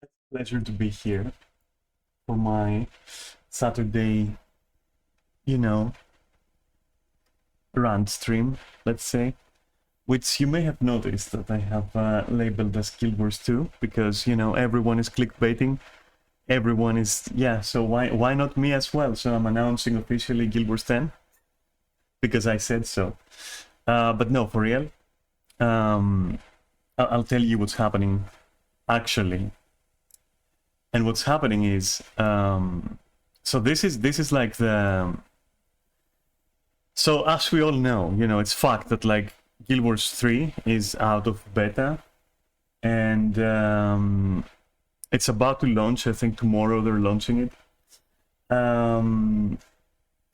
It's a pleasure to be here for my Saturday, you know, rant stream, let's say, which you may have noticed that I have labeled as Guild Wars 2 because, you know, everyone is clickbaiting. Everyone is, yeah, so why not me as well? So I'm announcing officially Guild Wars 10 because I said so. But no, for real, I'll tell you what's happening actually. And what's happening is, so this is like the, so as we all know, you know, it's fact that like Guild Wars 3 is out of beta, and it's about to launch. I think tomorrow they're launching it.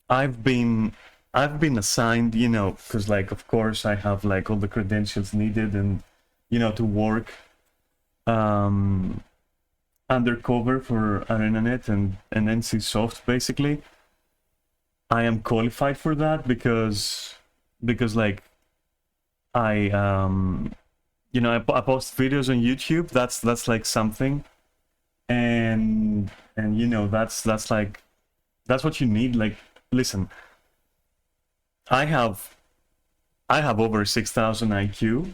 I've been assigned, you know, because like of course I have like all the credentials needed, and you know, to work undercover for ArenaNet and NCSoft basically. I am qualified for that because like I you know, I post videos on YouTube. That's like something, and you know, that's like, that's what you need. Like, listen, I have over 6,000 IQ.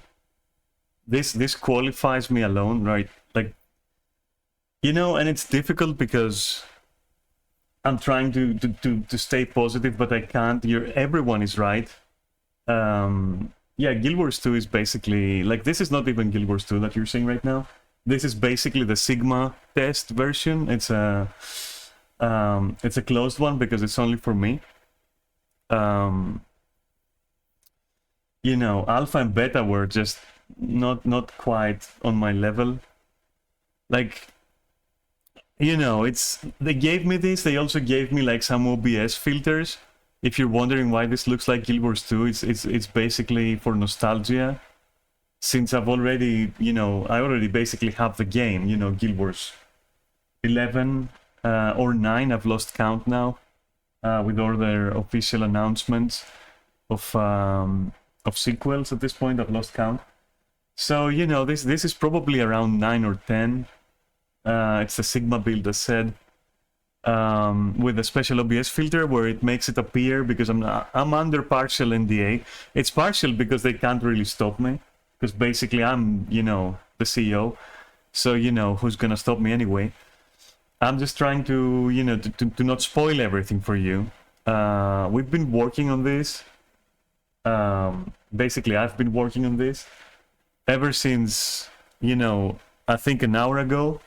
This qualifies me alone, right? Like, you know, and it's difficult because I'm trying to stay positive, but I can't. Everyone is right. Yeah, Guild Wars 2 is basically like, this is not even Guild Wars 2 that you're seeing right now. This is basically the Sigma test version. It's a closed one because it's only for me. You know, alpha and beta were just not quite on my level. Like, you know, they gave me this. They also gave me like some OBS filters. If you're wondering why this looks like Guild Wars 2, it's basically for nostalgia. Since I've already, you know, I already basically have the game, you know, Guild Wars 11 or 9, I've lost count now, with all their official announcements of sequels at this point. I've lost count. So, you know, this is probably around 9 or 10. It's a Sigma build, as said, with a special OBS filter where it makes it appear, because I'm under partial NDA. It's partial because they can't really stop me, because basically I'm, you know, the CEO. So, you know, who's gonna stop me anyway? I'm just trying to, you know, to not spoil everything for you. We've been working on this. Basically, I've been working on this ever since, you know, I think an hour ago.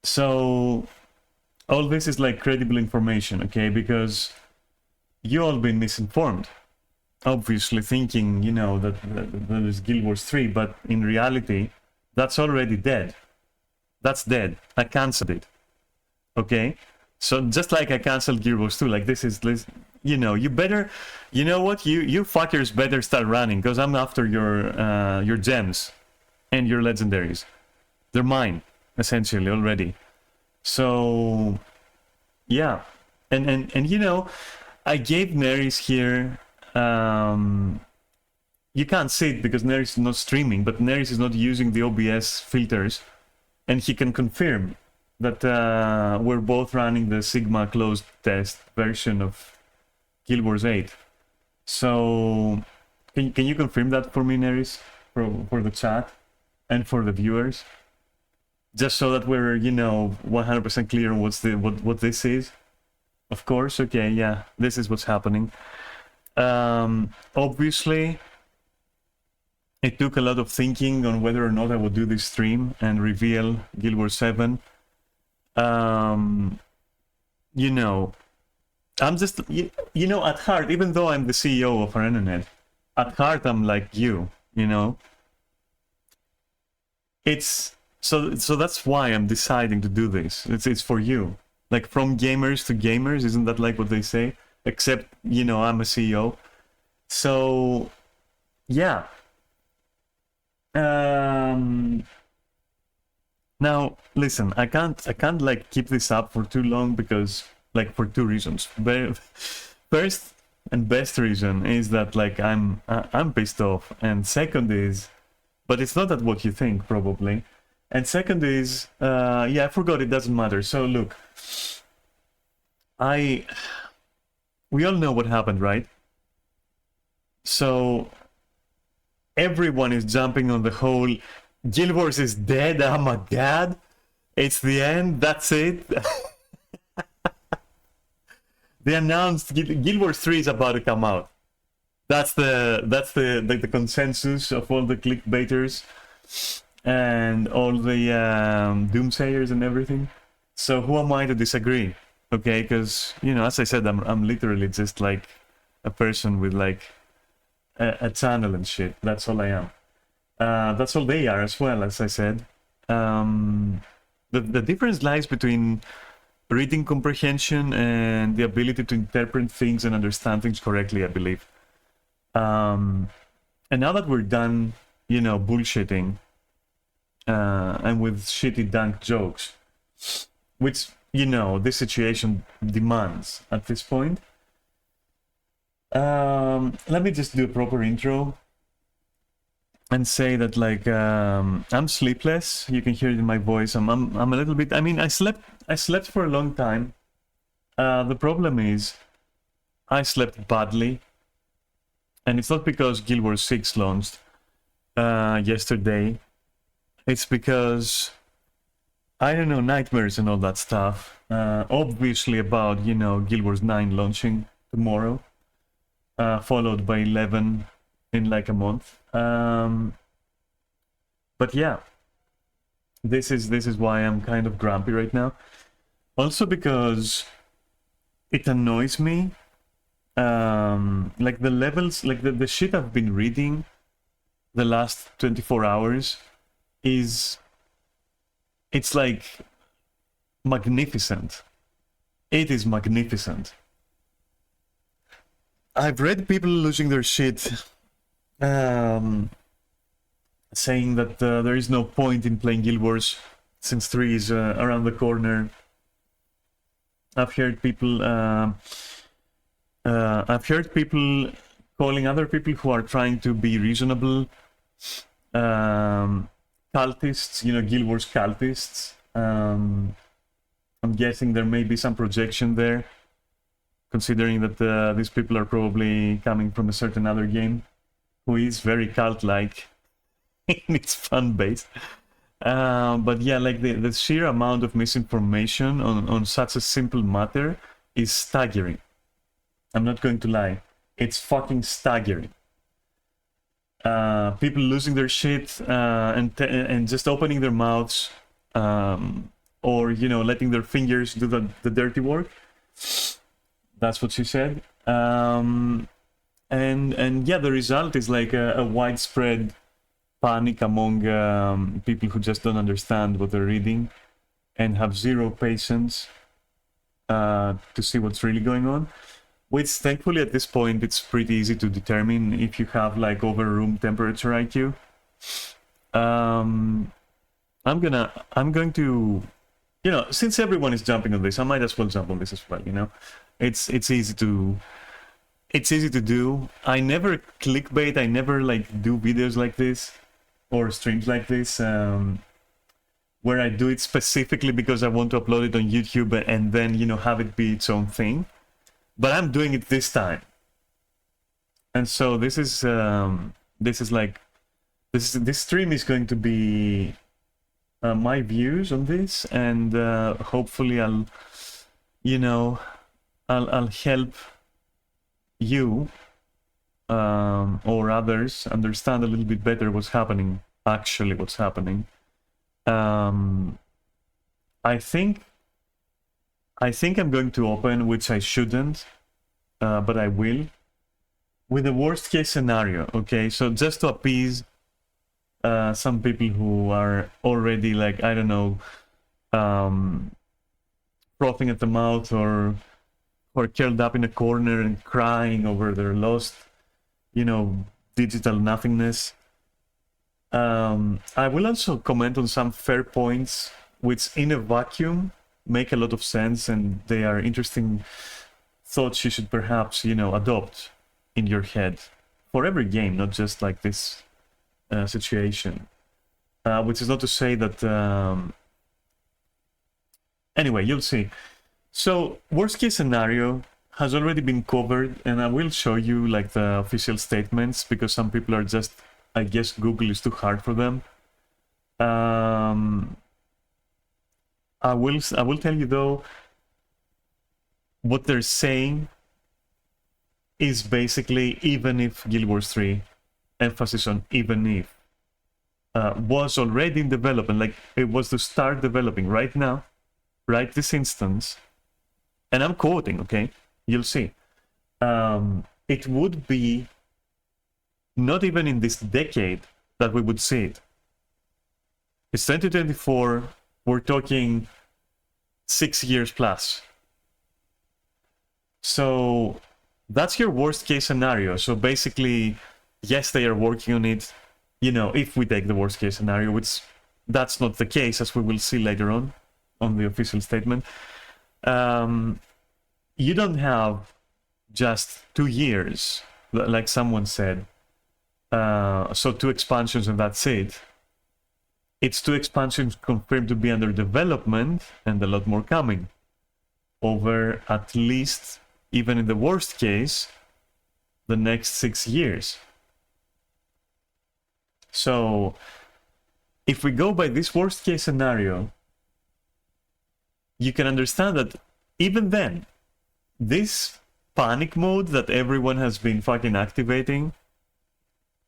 So all this is like credible information, okay? Because you all been misinformed. Obviously thinking, you know, that there's Guild Wars 3, but in reality, that's already dead. That's dead. I cancelled it. Okay? So just like I cancelled Guild Wars 2, like this, you know, you better, you know what, you fuckers better start running, because I'm after your gems and your legendaries. They're mine, essentially, already. So yeah. And you know, I gave Neris here, you can't see it because Neris is not streaming, but Neris is not using the OBS filters, and he can confirm that we're both running the Sigma closed test version of Guild Wars 8. So can you confirm that for me, Neris, for the chat and for the viewers, just so that we're, you know, 100% clear on what this is? Of course. Okay, yeah, this is what's happening. Obviously, it took a lot of thinking on whether or not I would do this stream and reveal Guild Wars 7. You know, I'm just, you know, at heart, even though I'm the CEO of ArenaNet, at heart I'm like you know. It's so that's why I'm deciding to do this. It's for you. Like, from gamers to gamers, isn't that like what they say? Except, you know, I'm a CEO. So yeah. Now listen, I can't like keep this up for too long, because, like, for two reasons. First and best reason is that, like, I'm pissed off, and second is, but it's not that what you think probably, and second is, yeah, I forgot, it doesn't matter. So look, we all know what happened, right? So everyone is jumping on the whole Guild Wars is dead, oh my god, it's the end, that's it. They announced Guild Wars 3 is about to come out. That's the consensus of all the clickbaiters and all the doomsayers and everything. So who am I to disagree? Okay, because, you know, as I said, I'm literally just like a person with like a channel and shit. That's all I am. That's all they are as well, as I said. The difference lies between reading comprehension and the ability to interpret things and understand things correctly, I believe. And now that we're done, you know, bullshitting and with shitty dank jokes, which, you know, this situation demands at this point, let me just do a proper intro and say that, like, I'm sleepless. You can hear it in my voice. I'm a little bit, I mean, I slept for a long time. The problem is I slept badly, and it's not because Guild Wars 6 launched yesterday. It's because, I don't know, nightmares and all that stuff. Obviously about, you know, Guild Wars 9 launching tomorrow, followed by 11 in like a month. But yeah, this is why I'm kind of grumpy right now. Also because it annoys me, like the levels, like the shit I've been reading the last 24 hours is, it's like magnificent. It is magnificent. I've read people losing their shit, saying that there is no point in playing Guild Wars since 3 is around the corner. I've heard people calling other people who are trying to be reasonable cultists, you know, Guild Wars cultists. I'm guessing there may be some projection there, considering that these people are probably coming from a certain other game who is very cult-like in its fan base. But yeah, like the sheer amount of misinformation on such a simple matter is staggering. I'm not going to lie. It's fucking staggering. People losing their shit and just opening their mouths, or, you know, letting their fingers do the dirty work. That's what she said. And yeah, the result is like a widespread panic among people who just don't understand what they're reading and have zero patience to see what's really going on. Which, thankfully, at this point, it's pretty easy to determine if you have like over room temperature IQ. I'm going to, you know, since everyone is jumping on this, I might as well jump on this as well. You know, it's easy to do. I never clickbait. I never like do videos like this or streams like this where I do it specifically because I want to upload it on YouTube and then, you know, have it be its own thing. But I'm doing it this time, and so this stream is going to be my views on this, and hopefully I'll help you or others understand a little bit better what's happening. Actually, what's happening. I think I'm going to open, which I shouldn't, but I will, with the worst case scenario, okay? So just to appease some people who are already, like, I don't know, frothing at the mouth or curled up in a corner and crying over their lost, you know, digital nothingness. I will also comment on some fair points, which in a vacuum make a lot of sense, and they are interesting thoughts you should perhaps, you know, adopt in your head for every game, not just like this situation. Which is not to say that... Anyway, you'll see. So, worst case scenario has already been covered, and I will show you like the official statements, because some people are just, I guess Google is too hard for them. I will tell you though, what they're saying is basically, even if Guild Wars 3, emphasis on even if, was already in development, like it was to start developing right now, right this instance, and I'm quoting, okay, you'll see, it would be not even in this decade that we would see it. It's 2024, we're talking 6 years plus. So that's your worst case scenario. So basically, yes, they are working on it, you know, if we take the worst case scenario, which that's not the case, as we will see later on the official statement. You don't have just 2 years, like someone said. So 2 expansions and that's it. It's 2 expansions confirmed to be under development and a lot more coming over at least, even in the worst case, the next 6 years. So if we go by this worst case scenario, you can understand that even then, this panic mode that everyone has been fucking activating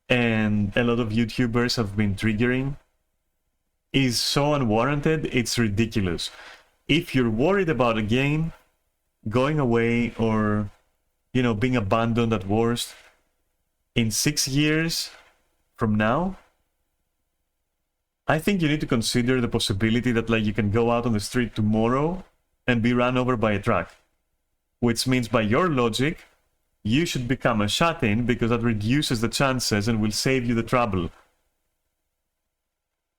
and a lot of YouTubers have been triggering is so unwarranted, it's ridiculous. If you're worried about a game going away or, you know, being abandoned at worst in 6 years from now, I think you need to consider the possibility that like you can go out on the street tomorrow and be run over by a truck, which means by your logic, you should become a shut-in because that reduces the chances and will save you the trouble.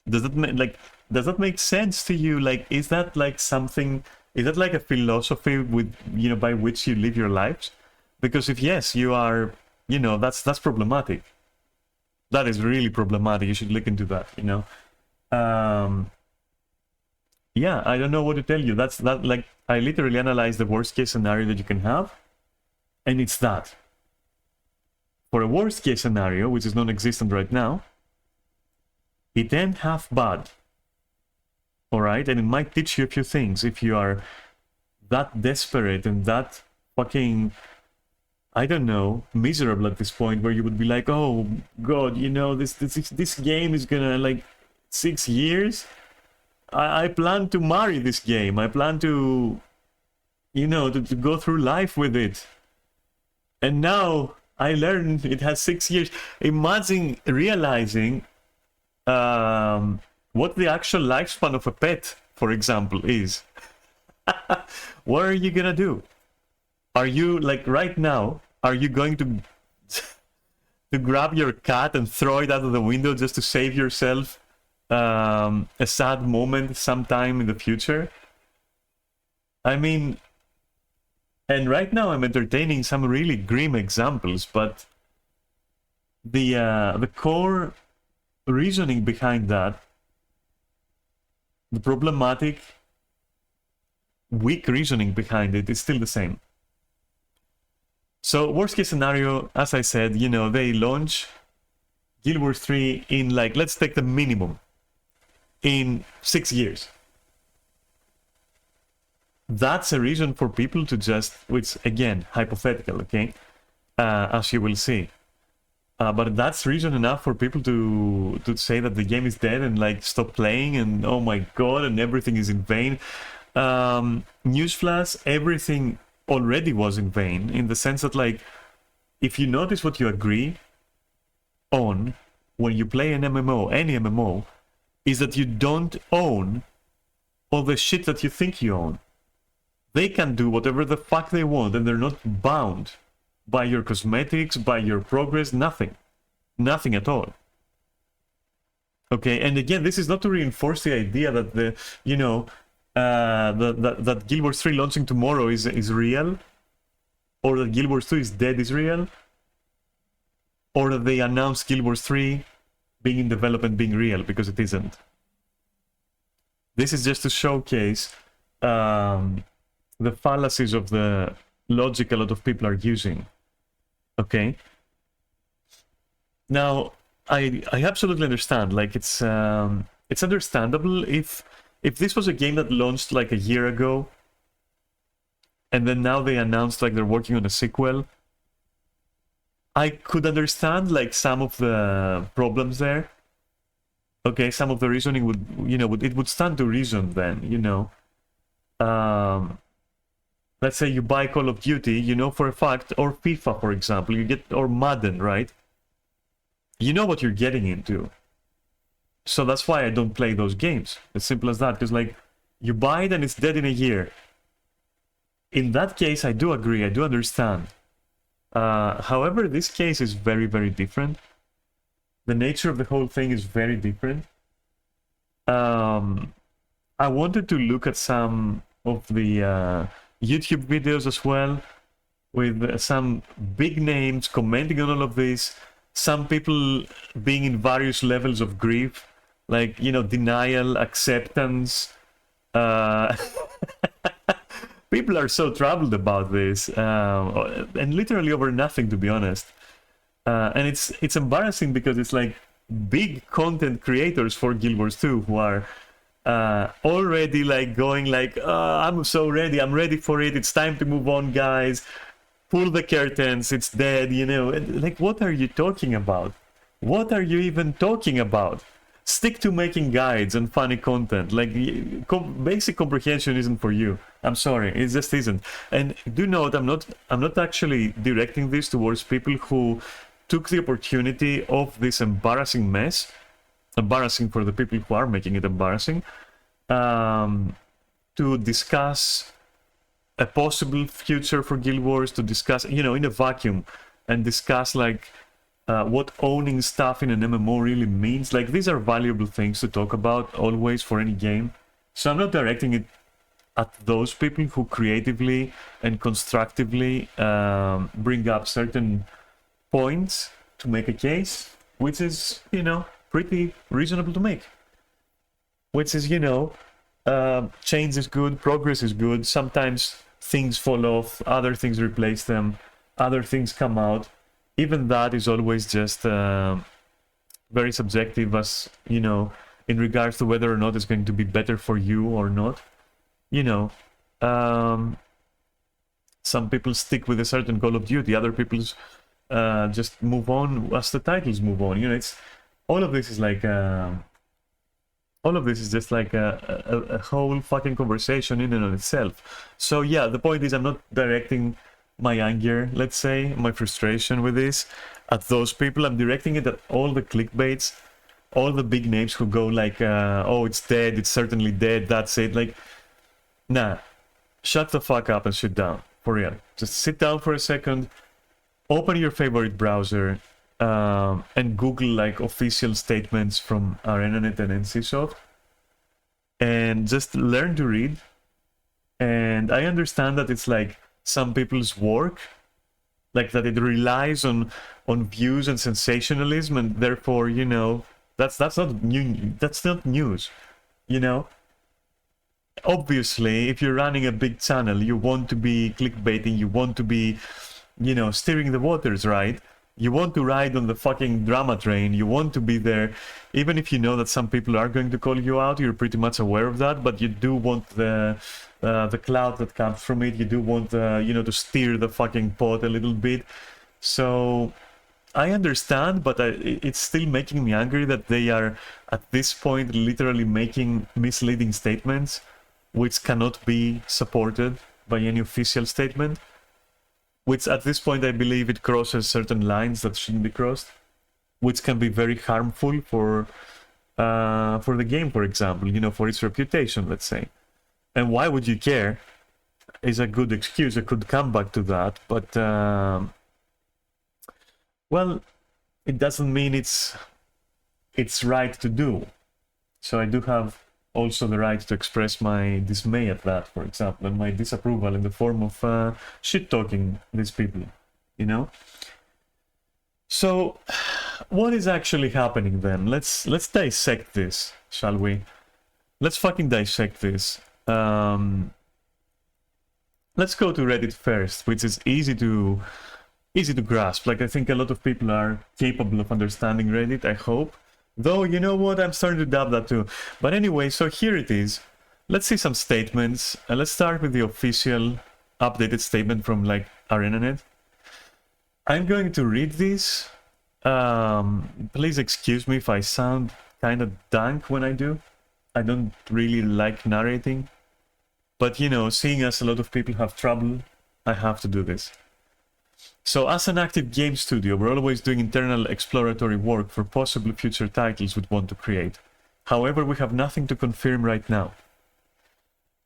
Does that make sense to you? Like, is that like something? Is that like a philosophy with by which you live your lives? Because if yes, you are, that's problematic. That is really problematic. You should look into that. Yeah, I don't know what to tell you. Like I literally analyzed the worst case scenario that you can have, and it's that. For a worst case scenario, which is non-existent right now, it ain't half bad. Alright? And it might teach you a few things if you are that desperate and that fucking, I don't know, miserable at this point where you would be like, oh god, this game is gonna like 6 years. I plan to marry this game. I plan to, to go through life with it. And now I learned it has 6 years. Imagine realizing what the actual lifespan of a pet, for example, is. What are you gonna do? Are you, like, right now, are you going to grab your cat and throw it out of the window just to save yourself a sad moment sometime in the future? I mean, and right now I'm entertaining some really grim examples, but the core reasoning behind that, the problematic, weak reasoning behind it is still the same. So worst case scenario, as I said, they launch Guild Wars 3 in, like, let's take the minimum, in 6 years. That's a reason for people to just, which again, hypothetical, okay, as you will see. But that's reason enough for people to say that the game is dead and like stop playing and oh my god and everything is in vain. Newsflash, everything already was in vain, in the sense that, like, if you notice what you agree on when you play an MMO, any MMO, is that you don't own all the shit that you think you own. They can do whatever the fuck they want and they're not bound by your cosmetics, by your progress, nothing. Nothing at all. Okay, and again, this is not to reinforce the idea that that Guild Wars 3 launching tomorrow is real, or that Guild Wars 2 is dead is real, or that they announced Guild Wars 3 being in development being real, because it isn't. This is just to showcase the fallacies of the logic a lot of people are using. Okay. Now, I absolutely understand. Like, it's understandable if this was a game that launched like a year ago, and then now they announced like they're working on a sequel. I could understand like some of the problems there. Okay, some of the reasoning would, it would stand to reason then, let's say you buy Call of Duty, for a fact, or FIFA, for example, or Madden, right? You know what you're getting into. So that's why I don't play those games. As simple as that, because, like, you buy it and it's dead in a year. In that case, I do agree, I do understand. However, this case is very, very different. The nature of the whole thing is very different. I wanted to look at some of the YouTube videos as well, with some big names commenting on all of this, some people being in various levels of grief, like, denial, acceptance. People are so troubled about this, and literally over nothing, to be honest. And it's embarrassing because it's like big content creators for Guild Wars 2 who are already like going like, I'm so ready, I'm ready for it, it's time to move on, guys, pull the curtains, it's dead, and, like, what are you talking about? What are you even talking about? Stick to making guides and funny content. Like, basic comprehension isn't for you. I'm sorry, it just isn't. And do note, I'm not actually directing this towards people who took the opportunity of this embarrassing mess embarrassing for the people who are making it embarrassing, to discuss a possible future for Guild Wars, to discuss, you know, in a vacuum, and discuss like what owning stuff in an MMO really means. Like, these are valuable things to talk about always for any game. So I'm not directing it at those people who creatively and constructively bring up certain points to make a case, which is, you know, pretty reasonable to make. Which is, you know, change is good, progress is good, sometimes things fall off, other things replace them, other things come out. Even that is always just very subjective, as, you know, in regards to whether or not it's going to be better for you or not. You know, some people stick with a certain Call of Duty, other people just move on as the titles move on. You know, it's all of this is like all of this is just like a whole fucking conversation in and of itself. So yeah, the point is, I'm not directing my anger, let's say, my frustration with this at those people. I'm directing it at all the clickbaits, all the big names who go like, oh, it's dead, it's certainly dead, that's it. Like, nah, shut the fuck up and sit down, for real. Just sit down for a second, open your favorite browser, and Google like official statements from ArenaNet and NCSoft, and just learn to read. And I understand that it's like some people's work, like that it relies on views and sensationalism, and therefore, you know, that's not new, that's not news, you know. Obviously, if you're running a big channel, you want to be clickbaiting, you want to be, you know, steering the waters, right? You want to ride on the fucking drama train, you want to be there, even if you know that some people are going to call you out, you're pretty much aware of that, but you do want the clout that comes from it, you do want, you know, to steer the fucking pot a little bit. So I understand, but it's still making me angry that they are, at this point, literally making misleading statements which cannot be supported by any official statement. Which at this point I believe it crosses certain lines that shouldn't be crossed, which can be very harmful for the game, for example, you know, for its reputation, let's say. And why would you care is a good excuse. I could come back to that, but well, it doesn't mean it's right to do. So I do have also the right to express my dismay at that, for example, and my disapproval in the form of shit-talking these people, you know? So, what is actually happening then? Let's dissect this, shall we? Let's fucking dissect this. Let's go to Reddit first, which is easy to grasp. Like, I think a lot of people are capable of understanding Reddit, I hope. Though, you know what, I'm starting to doubt that too. But anyway, so here it is. Let's see some statements. Let's start with the official updated statement from, like, ArenaNet. I'm going to read this. Please excuse me if I sound kind of dank when I do. I don't really like narrating. But, you know, seeing as a lot of people have trouble, I have to do this. So, as an active game studio, we're always doing internal exploratory work for possible future titles we'd want to create. However, we have nothing to confirm right now.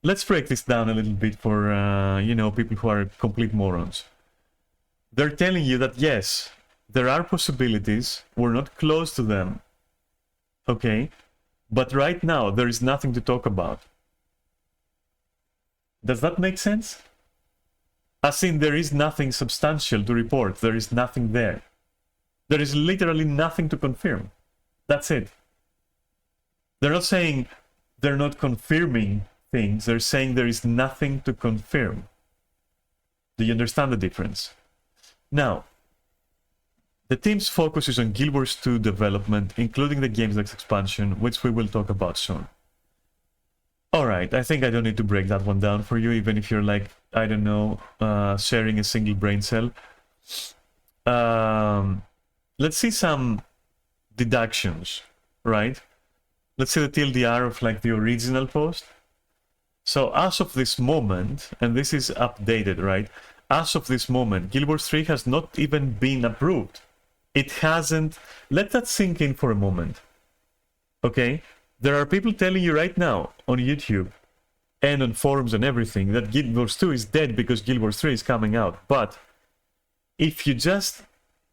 Let's break this down a little bit for, you know, people who are complete morons. They're telling you that, yes, there are possibilities, we're not close to them, okay? But right now, there is nothing to talk about. Does that make sense? As in, there is nothing substantial to report. There is nothing there. There is literally nothing to confirm. That's it. They're not saying they're not confirming things. They're saying there is nothing to confirm. Do you understand the difference? Now, the team's focus is on Guild Wars 2 development, including the game's next expansion, which we will talk about soon. Alright, I think I don't need to break that one down for you, even if you're like, I don't know, sharing a single brain cell. Let's see some deductions, right? Let's see the TLDR of like the original post. So as of this moment, and this is updated, right? As of this moment, Guild Wars 3 has not even been approved. It hasn't... Let that sink in for a moment. Okay? There are people telling you right now on YouTube and on forums and everything that Guild Wars 2 is dead because Guild Wars 3 is coming out. But if you just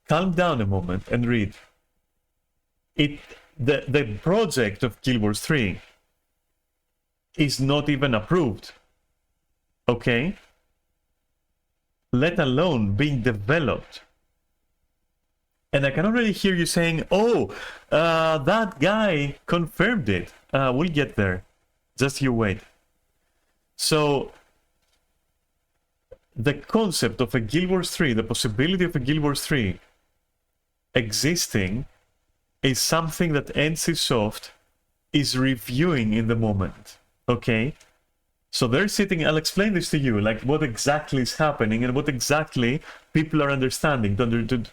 calm down a moment and read it, the project of Guild Wars 3 is not even approved. Okay? Let alone being developed. And I can already hear you saying, oh, that guy confirmed it. We'll get there. Just you wait. So, the concept of a Guild Wars 3, the possibility of a Guild Wars 3 existing is something that NCSoft is reviewing in the moment. Okay? So they're sitting, I'll explain this to you, like what exactly is happening and what exactly people are understanding to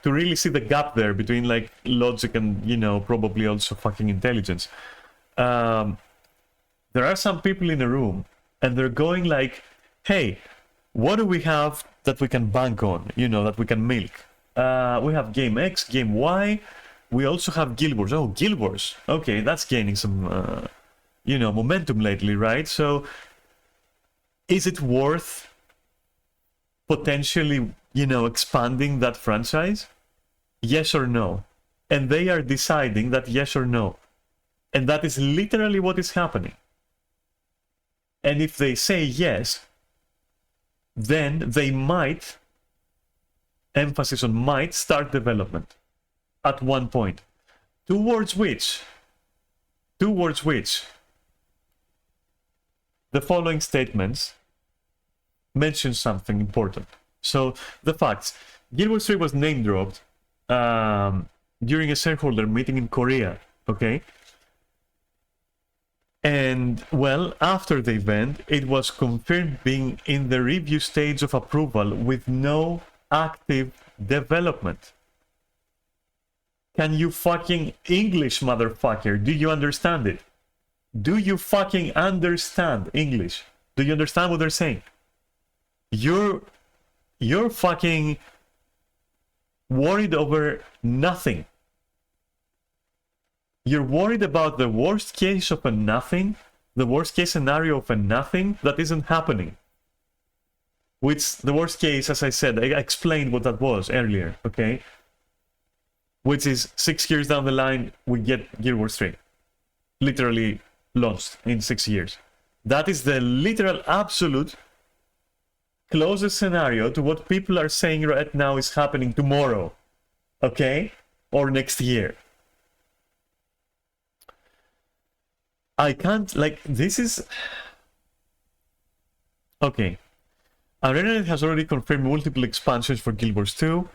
really see the gap there between like logic and, you know, probably also fucking intelligence. There are some people in a room and they're going like, hey, what do we have that we can bank on, you know, that we can milk? We have game X, game Y, we also have Guild Wars. Oh, Guild Wars. Okay, that's gaining some... you know, momentum lately, right? So, is it worth potentially, you know, expanding that franchise? Yes or no? And they are deciding that yes or no. And that is literally what is happening. And if they say yes, then they might, emphasis on might, start development at one point. Towards which the following statements mention something important. So, the facts. Guild Wars 3 was name dropped during a shareholder meeting in Korea, okay? And, well, after the event, it was confirmed being in the review stage of approval with no active development. Can you fucking English, motherfucker? Do you understand it? Do you fucking understand English? Do you understand what they're saying? You're fucking worried over nothing. You're worried about the worst case of a nothing, the worst case scenario of a nothing that isn't happening. Which, the worst case, as I said, I explained what that was earlier, okay? Which is 6 years down the line, we get Guild Wars 3. Literally launched in 6 years. That is the literal absolute closest scenario to what people are saying right now is happening tomorrow, okay, or next year. I can't, like, this is okay. ArenaNet has already confirmed multiple expansions for Guild Wars 2,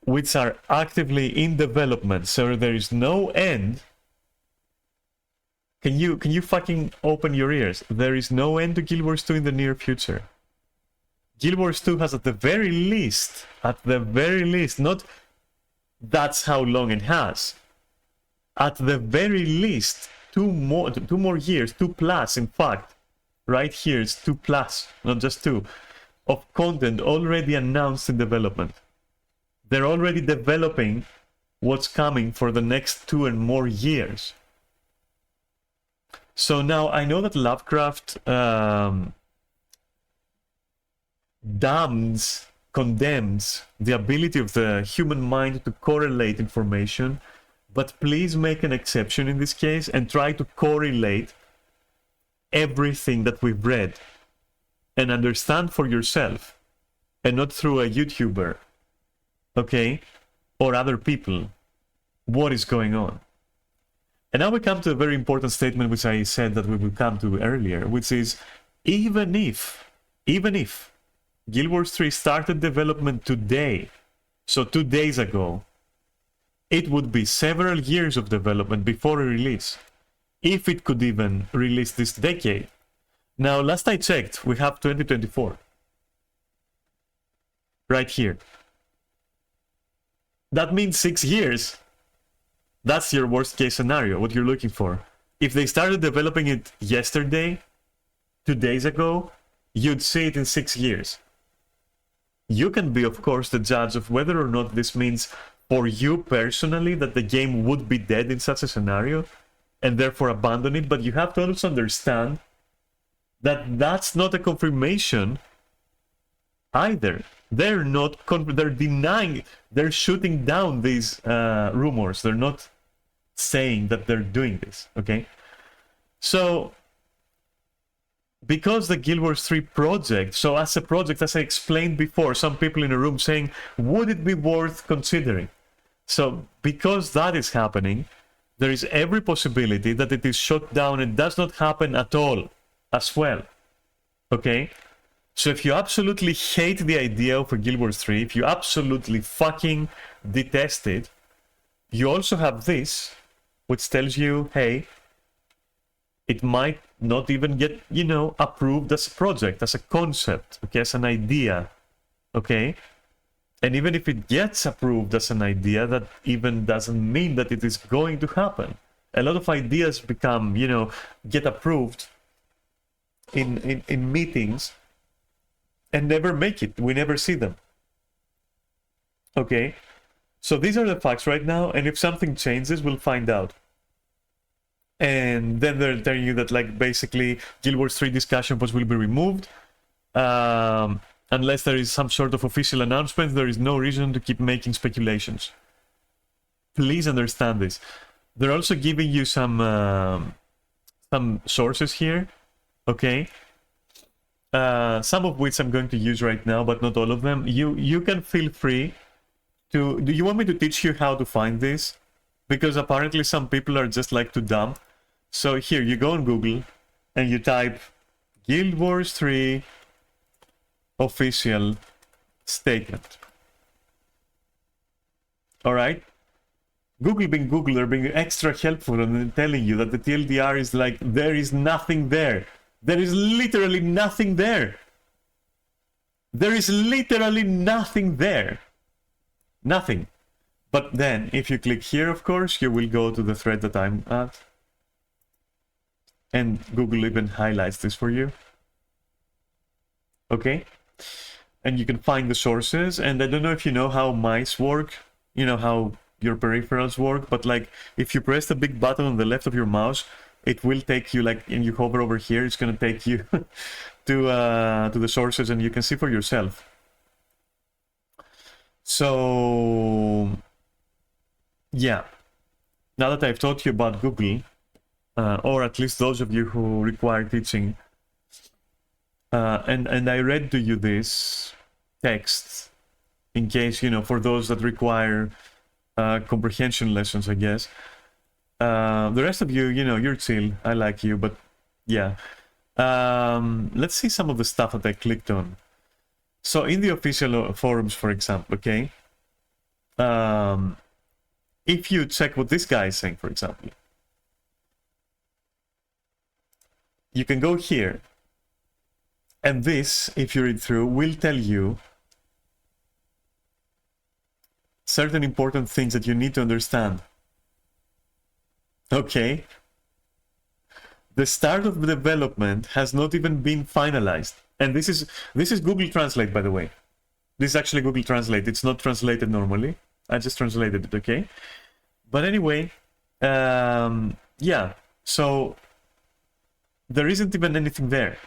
which are actively in development, so there is no end. Can you fucking open your ears? There is no end to Guild Wars 2 in the near future. Guild Wars 2 has at the very least, not that's how long it has. At the very least, two more years, 2+, in fact. Right here it's 2+, not just 2, of content already announced in development. They're already developing what's coming for the next 2 and more years. So now, I know that Lovecraft condemns the ability of the human mind to correlate information, but please make an exception in this case and try to correlate everything that we've read and understand for yourself, and not through a YouTuber, okay, or other people, what is going on. And now we come to a very important statement which I said that we will come to earlier, which is even if Guild Wars 3 started development today, so 2 days ago, it would be several years of development before a release, if it could even release this decade. Now, last I checked, we have 2024. Right here. That means 6 years. That's your worst case scenario, what you're looking for. If they started developing it yesterday, 2 days ago, you'd see it in 6 years. You can be, of course, the judge of whether or not this means for you personally that the game would be dead in such a scenario and therefore abandon it, but you have to also understand that that's not a confirmation either. They're not they're denying, they're shooting down these rumors. They're not saying that they're doing this, okay? So because the Guild Wars 3 project, so as a project, as I explained before, some people in a room saying, would it be worth considering? So because that is happening, there is every possibility that it is shut down and does not happen at all as well, okay? So if you absolutely hate the idea of a Guild Wars 3, if you absolutely fucking detest it, you also have this, which tells you, hey, it might not even get, you know, approved as a project, as a concept, okay, as an idea, okay? And even if it gets approved as an idea, that even doesn't mean that it is going to happen. A lot of ideas become, you know, get approved in meetings and never make it. We never see them. Okay? So these are the facts right now, and if something changes, we'll find out. And then they're telling you that, like, basically Guild Wars 3 discussion posts will be removed. Unless there is some sort of official announcement, there is no reason to keep making speculations. Please understand this. They're also giving you some sources here, okay? Some of which I'm going to use right now, but not all of them. You can feel free to... Do you want me to teach you how to find this? Because apparently some people are just like too dumb. So here, you go on Google and you type Guild Wars 3 official statement. Alright? Google being Google, they're being extra helpful and telling you that the TLDR is like, there is nothing there. There is literally nothing there. There is literally nothing there. Nothing. But then, if you click here, of course, you will go to the thread that I'm at. And Google even highlights this for you. Okay? And you can find the sources. And I don't know if you know how mice work. You know how your peripherals work. But like, if you press the big button on the left of your mouse, it will take you, like, and you hover over here, it's going to take you to the sources, and you can see for yourself. So, yeah. Now that I've taught you about Google, or at least those of you who require teaching, and I read to you this text, in case, you know, for those that require comprehension lessons, I guess. The rest of you, you know, you're chill. I like you, but yeah. Let's see some of the stuff that I clicked on. So in the official forums, for example, okay? If you check what this guy is saying, for example, you can go here. And this, if you read through, will tell you certain important things that you need to understand. Okay? The start of the development has not even been finalized. And this is Google Translate, by the way. This is actually Google Translate. It's not translated normally. I just translated it, okay? But anyway, yeah. So there isn't even anything there.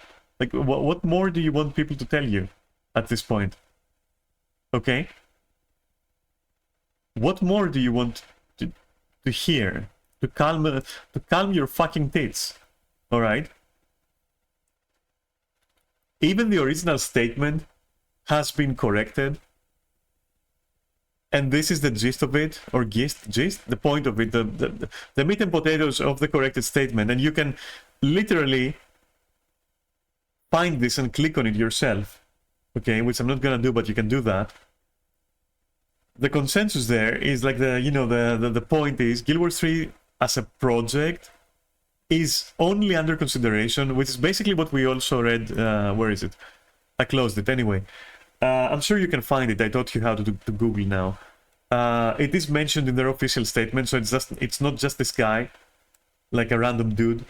Like, what more do you want people to tell you at this point? Okay? What more do you want to hear? To calm your fucking tits. Alright? Even the original statement has been corrected. And this is the gist of it, or gist, the point of it, the meat and potatoes of the corrected statement. And you can literally find this and click on it yourself. Okay, which I'm not gonna do, but you can do that. The consensus there is like the point is Guild Wars 3 as a project is only under consideration, which is basically what we also read. Where is it? I closed it anyway. I'm sure you can find it. I taught you how to Google now. It is mentioned in their official statement, so it's not just this guy, like a random dude,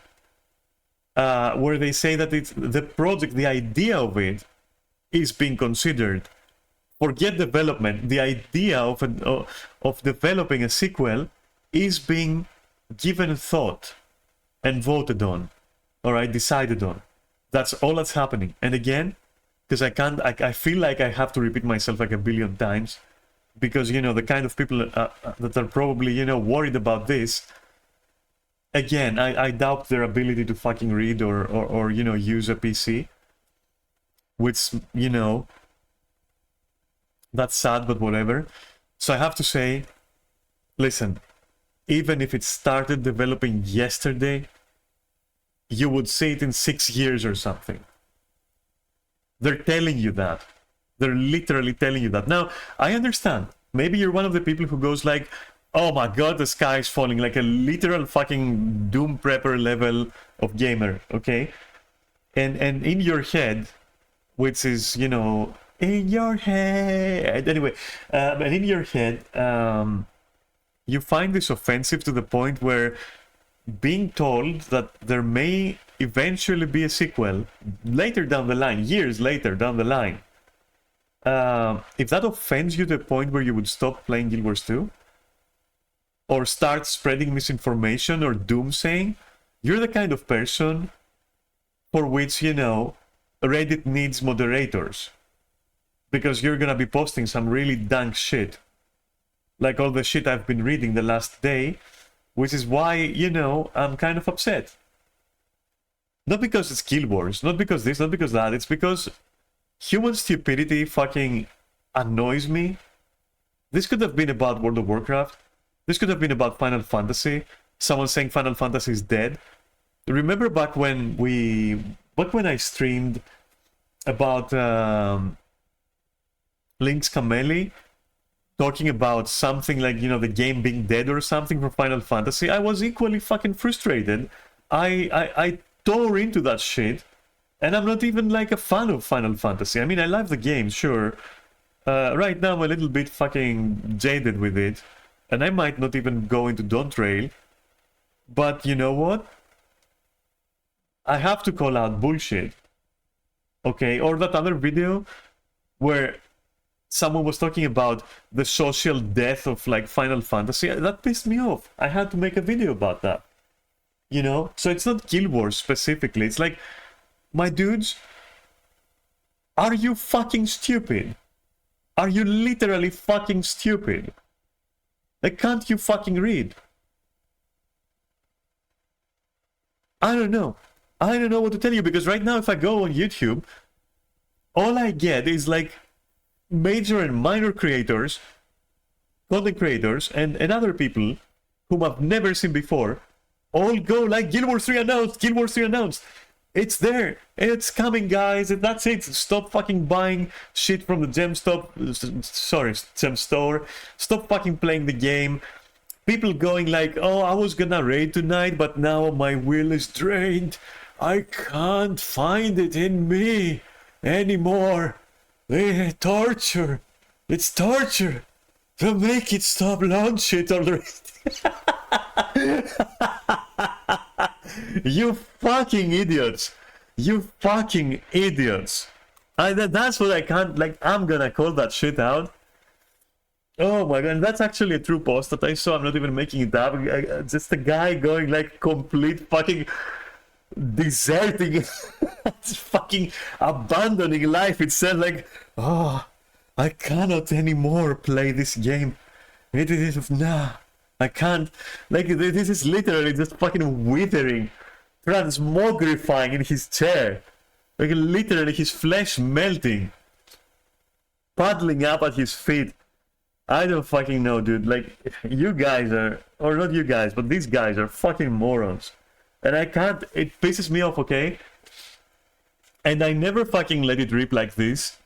where they say that it's the project, the idea of it, is being considered Forget development. The idea of developing a sequel is being given thought and voted on. All right, decided on. That's all that's happening. And again, because I feel like I have to repeat myself like a billion times, because, you know, the kind of people that are probably, you know, worried about this, again, I doubt their ability to fucking read or you know, use a PC, which, you know, that's sad, but whatever. So I have to say, listen, even if it started developing yesterday, you would see it in 6 years or something. They're telling you that. They're literally telling you that. Now, I understand. Maybe you're one of the people who goes like, oh my god, the sky is falling, like a literal fucking Doom Prepper level of gamer, okay? And in your head, which is, you know, in your head, anyway, and in your head, you find this offensive to the point where being told that there may eventually be a sequel later down the line, years later down the line, if that offends you to the point where you would stop playing Guild Wars 2 or start spreading misinformation or doomsaying, you're the kind of person for which, you know, Reddit needs moderators, because you're gonna be posting some really dank shit, like all the shit I've been reading the last day, which is why, you know, I'm kind of upset. Not because it's Guild Wars, not because this, not because that, it's because human stupidity fucking annoys me. This could have been about World of Warcraft. This could have been about Final Fantasy. Someone saying Final Fantasy is dead. Remember back when I streamed about Link's Camelli, talking about something like, you know, the game being dead or something for Final Fantasy, I was equally fucking frustrated. I tore into that shit, and I'm not even like a fan of Final Fantasy. I mean, I love the game, sure. Right now I'm a little bit fucking jaded with it, and I might not even go into Dawn Trail, but you know what? I have to call out bullshit. Okay, or that other video where someone was talking about the social death of like Final Fantasy. That pissed me off. I had to make a video about that. You know? So it's not Guild Wars specifically. It's like, my dudes, are you fucking stupid? Are you literally fucking stupid? Like, can't you fucking read? I don't know. I don't know what to tell you, because right now if I go on YouTube, all I get is like major and minor creators, content creators, and other people whom I've never seen before, all go like, Guild Wars 3 announced, Guild Wars 3 announced. It's there, it's coming, guys, and that's it. Stop fucking buying shit from the gem store. Stop fucking playing the game. People going like, oh, I was gonna raid tonight, but now my will is drained. I can't find it in me anymore. Torture. It's torture to make it stop launch it already. You fucking idiots. You fucking idiots. That's what I can't, like, I'm gonna call that shit out. Oh my god, and that's actually a true post that I saw. I'm not even making it up. Just a guy going like complete fucking deserting, fucking abandoning life itself. Like, oh, I cannot anymore play this game. It is, nah, I can't. Like, this is literally just fucking withering, transmogrifying in his chair. Like, literally his flesh melting, puddling up at his feet. I don't fucking know, dude. Like, you guys are, or not you guys, but these guys are fucking morons. And I can't, it pisses me off, okay? And I never fucking let it rip like this,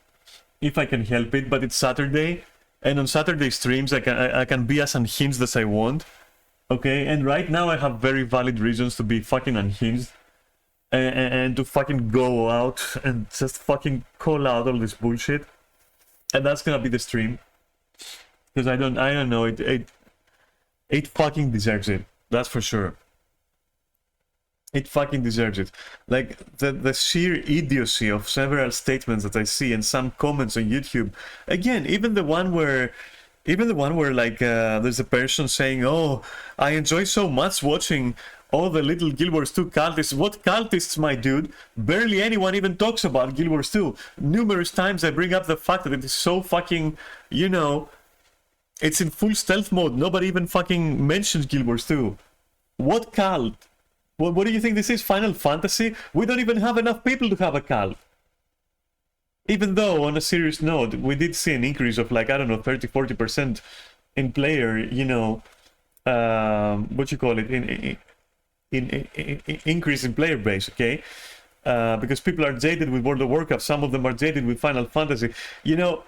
if I can help it, but it's Saturday, and on Saturday streams I can be as unhinged as I want, okay? And right now I have very valid reasons to be fucking unhinged, and to fucking go out and just fucking call out all this bullshit. And that's gonna be the stream. Because I don't know, it fucking deserves it. That's for sure. It fucking deserves it. Like the sheer idiocy of several statements that I see and some comments on YouTube. Again, even the one where like there's a person saying, "Oh, I enjoy so much watching all the little Guild Wars 2 cultists." What cultists, my dude? Barely anyone even talks about Guild Wars 2. Numerous times I bring up the fact that it is so fucking, you know, it's in full stealth mode. Nobody even fucking mentions Guild Wars 2. What cult? What do you think this is? Final Fantasy? We don't even have enough people to have a cult. Even though, on a serious note, we did see an increase of like, I don't know, 30-40% in player, you know, what you call it, in increase in player base, okay? Because people are jaded with World of Warcraft, some of them are jaded with Final Fantasy. You know,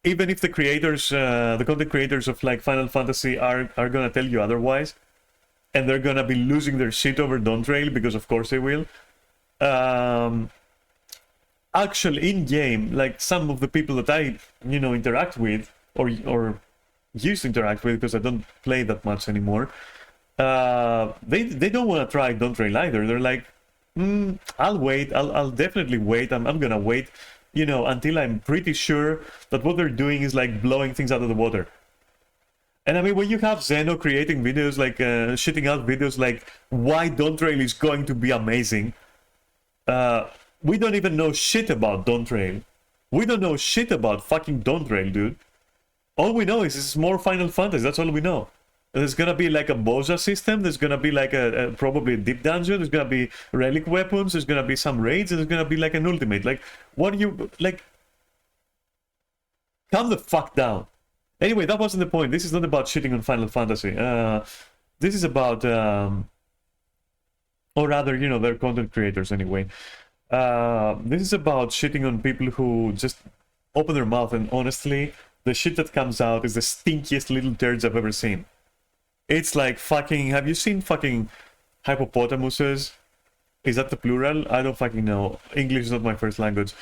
even if the creators, the content creators of like Final Fantasy are gonna tell you otherwise, and they're gonna be losing their shit over Dawntrail, because of course they will. Actually, in-game, like some of the people that I, you know, interact with, or used to interact with, because I don't play that much anymore, they don't want to try Dawntrail either. They're like, I'll wait, I'll definitely wait, I'm gonna wait, you know, until I'm pretty sure that what they're doing is like blowing things out of the water. And I mean, when you have Zeno creating videos, like shitting out videos like why Dawntrail is going to be amazing, we don't even know shit about Dawntrail. We don't know shit about fucking Dawntrail, dude. All we know is it's more Final Fantasy, that's all we know. There's gonna be like a Boza system, there's gonna be like a probably a deep dungeon, there's gonna be relic weapons, there's gonna be some raids, and there's gonna be like an ultimate. Like, what do you, like, calm the fuck down. Anyway, that wasn't the point. This is not about shitting on Final Fantasy. This is about, or rather, you know, they're content creators anyway. This is about shitting on people who just open their mouth, and honestly, the shit that comes out is the stinkiest little turds I've ever seen. It's like fucking, have you seen fucking hippopotamuses? Is that the plural? I don't fucking know. English is not my first language.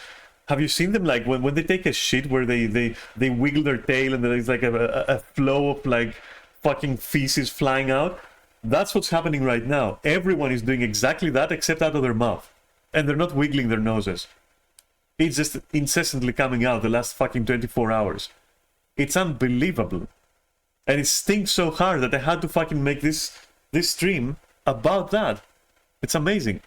Have you seen them, like, when they take a shit where they wiggle their tail and there's like a flow of like fucking feces flying out? That's what's happening right now. Everyone is doing exactly that except out of their mouth. And they're not wiggling their noses. It's just incessantly coming out the last fucking 24 hours. It's unbelievable. And it stinks so hard that I had to fucking make this stream about that. It's amazing.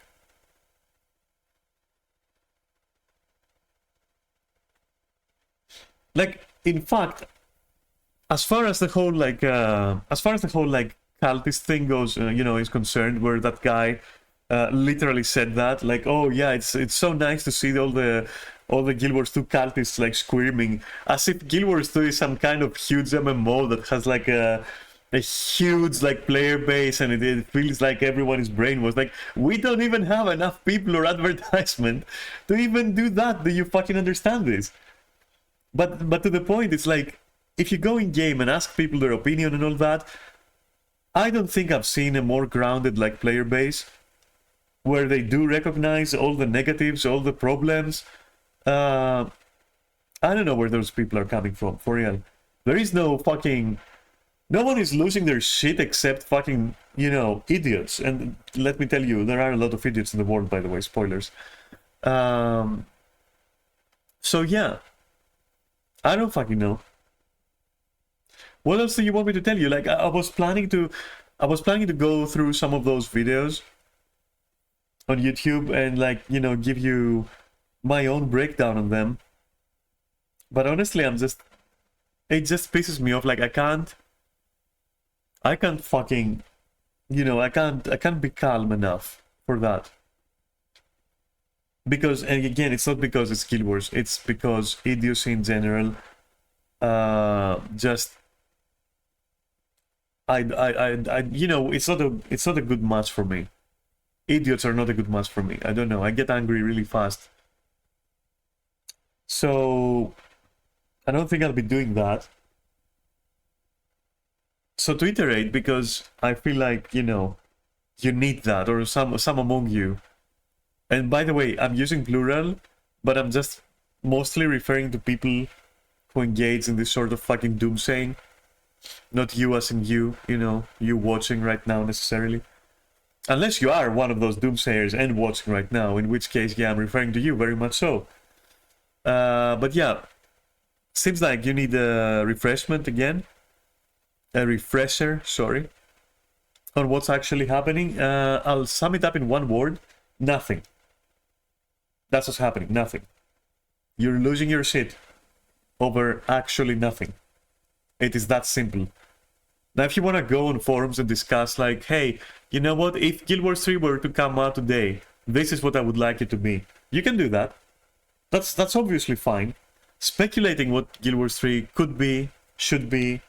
Like, in fact, as far as the whole like cultist thing goes, you know, is concerned, where that guy literally said that, like, oh yeah, it's so nice to see all the Guild Wars 2 cultists like squirming, as if Guild Wars 2 is some kind of huge MMO that has like a huge like player base, and it feels like everyone is brainwashed. Like, we don't even have enough people or advertisement to even do that. Do you fucking understand this? But to the point, it's like, if you go in game and ask people their opinion and all that, I don't think I've seen a more grounded like player base, where they do recognize all the negatives, all the problems. I don't know where those people are coming from, for real. There is no fucking... No one is losing their shit except fucking, you know, idiots. And let me tell you, there are a lot of idiots in the world, by the way, spoilers. So yeah. I don't fucking know. What else do you want me to tell you? Like, I was planning to go through some of those videos on YouTube and, like, you know, give you my own breakdown on them. But honestly, it just pisses me off. Like, I can't fucking, you know, I can't be calm enough for that. Because, and again, it's not because it's Guild Wars, it's because idiocy in general, just, you know, it's not a good match for me. Idiots are not a good match for me. I don't know, I get angry really fast. So, I don't think I'll be doing that. So to iterate, because I feel like, you know, you need that, or some among you. And by the way, I'm using plural, but I'm just mostly referring to people who engage in this sort of fucking doomsaying. Not you as in you know, you watching right now necessarily. Unless you are one of those doomsayers and watching right now, in which case, yeah, I'm referring to you very much so. But yeah, seems like you need a refreshment again. A refresher, sorry, on what's actually happening. I'll sum it up in one word: nothing. That's what's happening, nothing. You're losing your shit over actually nothing. It is that simple. Now, if you want to go on forums and discuss, like, hey, you know what, if Guild Wars 3 were to come out today, this is what I would like it to be. You can do that. That's obviously fine. Speculating what Guild Wars 3 could be, should be,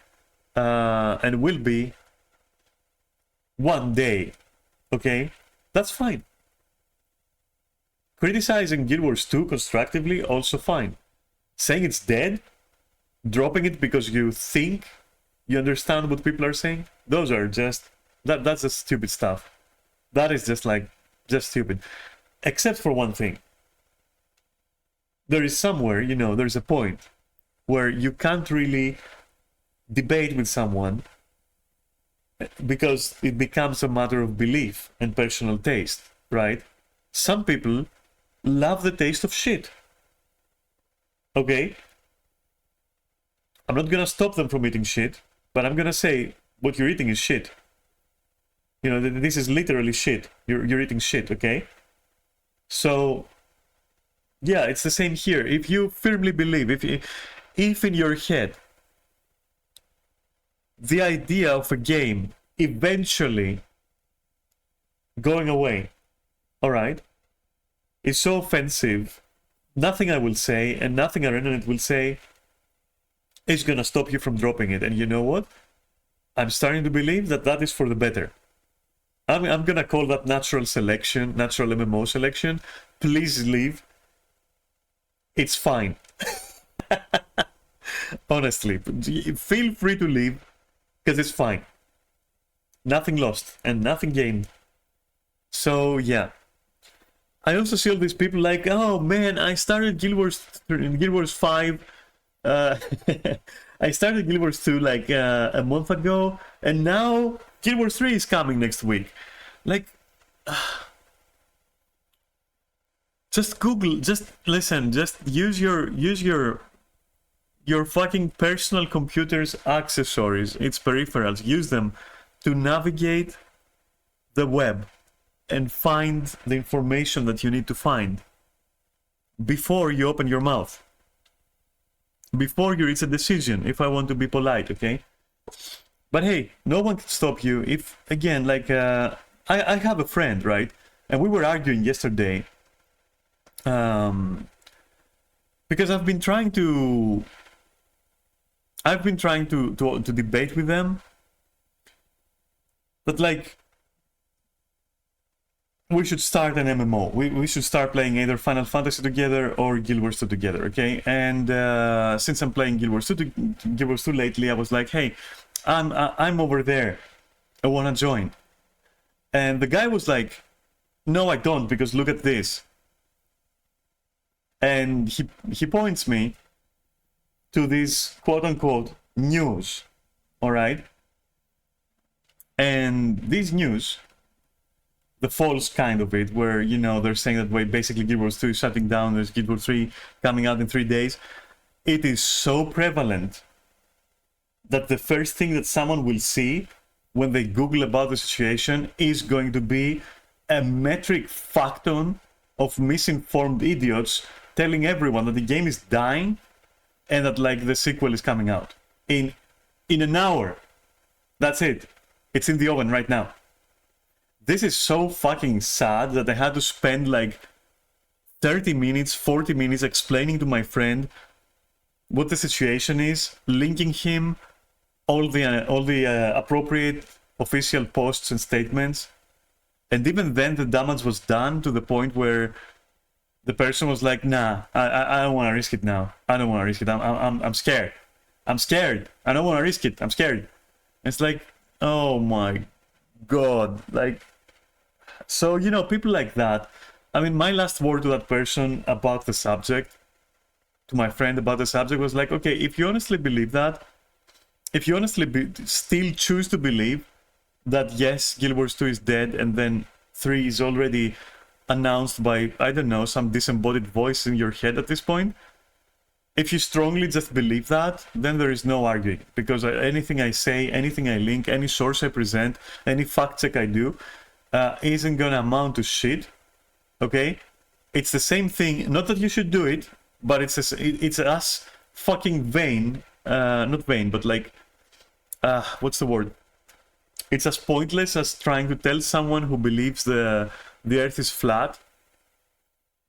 and will be one day, okay? That's fine. Criticizing Guild Wars 2 constructively, also fine. Saying it's dead, dropping it because you think you understand what people are saying, those are just, that's just stupid stuff. That is just like, just stupid. Except for one thing. There is somewhere, you know, there's a point where you can't really debate with someone because it becomes a matter of belief and personal taste, right? Some people love the taste of shit. Okay? I'm not gonna stop them from eating shit, but I'm gonna say what you're eating is shit. You know, this is literally shit. You're eating shit, okay? So, yeah, it's the same here. If you firmly believe, if in your head the idea of a game eventually going away, alright, is so offensive, nothing I will say and nothing ArenaNet will say is gonna stop you from dropping it. And you know what? I'm starting to believe that that is for the better. I'm gonna call that natural selection, natural MMO selection. Please leave. It's fine. Honestly, feel free to leave, because it's fine. Nothing lost and nothing gained. So yeah. I also see all these people like, oh man, I started Guild Wars 5. I started Guild Wars 2 like a month ago, and now Guild Wars 3 is coming next week. Like, just Google, just listen, just use your fucking personal computer's accessories, its peripherals. Use them to navigate the web and find the information that you need to find before you open your mouth, before you reach a decision, if I want to be polite, okay? But hey, no one can stop you if, again, like, I have a friend, right? And we were arguing yesterday, because I've been trying to debate with them, but like, we should start an MMO. We should start playing either Final Fantasy together or Guild Wars 2 together, okay? And since I'm playing Guild Wars 2 lately, I was like, hey, I'm over there. I wanna join. And the guy was like, no, I don't, because look at this. And he points me to this quote-unquote news, all right? And this news, the false kind of it, where, you know, they're saying that, wait, basically Guild Wars 2 is shutting down, there's Guild Wars 3 coming out in 3 days. It is so prevalent that the first thing that someone will see when they Google about the situation is going to be a metric facton of misinformed idiots telling everyone that the game is dying and that, like, the sequel is coming out in an hour. That's it. It's in the oven right now. This is so fucking sad that I had to spend like 30 minutes, 40 minutes explaining to my friend what the situation is, linking him all the appropriate official posts and statements. And even then the damage was done to the point where the person was like, nah, I don't want to risk it now. I don't want to risk it. I'm scared. I'm scared. I don't want to risk it. I'm scared. It's like, oh my God. Like, so, you know, people like that. I mean, my last word to that person about the subject, to my friend about the subject, was like, okay, if you honestly believe that, if you honestly still choose to believe that yes, Guild Wars 2 is dead, and then 3 is already announced by, I don't know, some disembodied voice in your head at this point, if you strongly just believe that, then there is no arguing. Because anything I say, anything I link, any source I present, any fact check I do, isn't gonna amount to shit, okay? It's the same thing, not that you should do it, but it's as fucking vain, not vain, but like, what's the word? It's as pointless as trying to tell someone who believes the Earth is flat,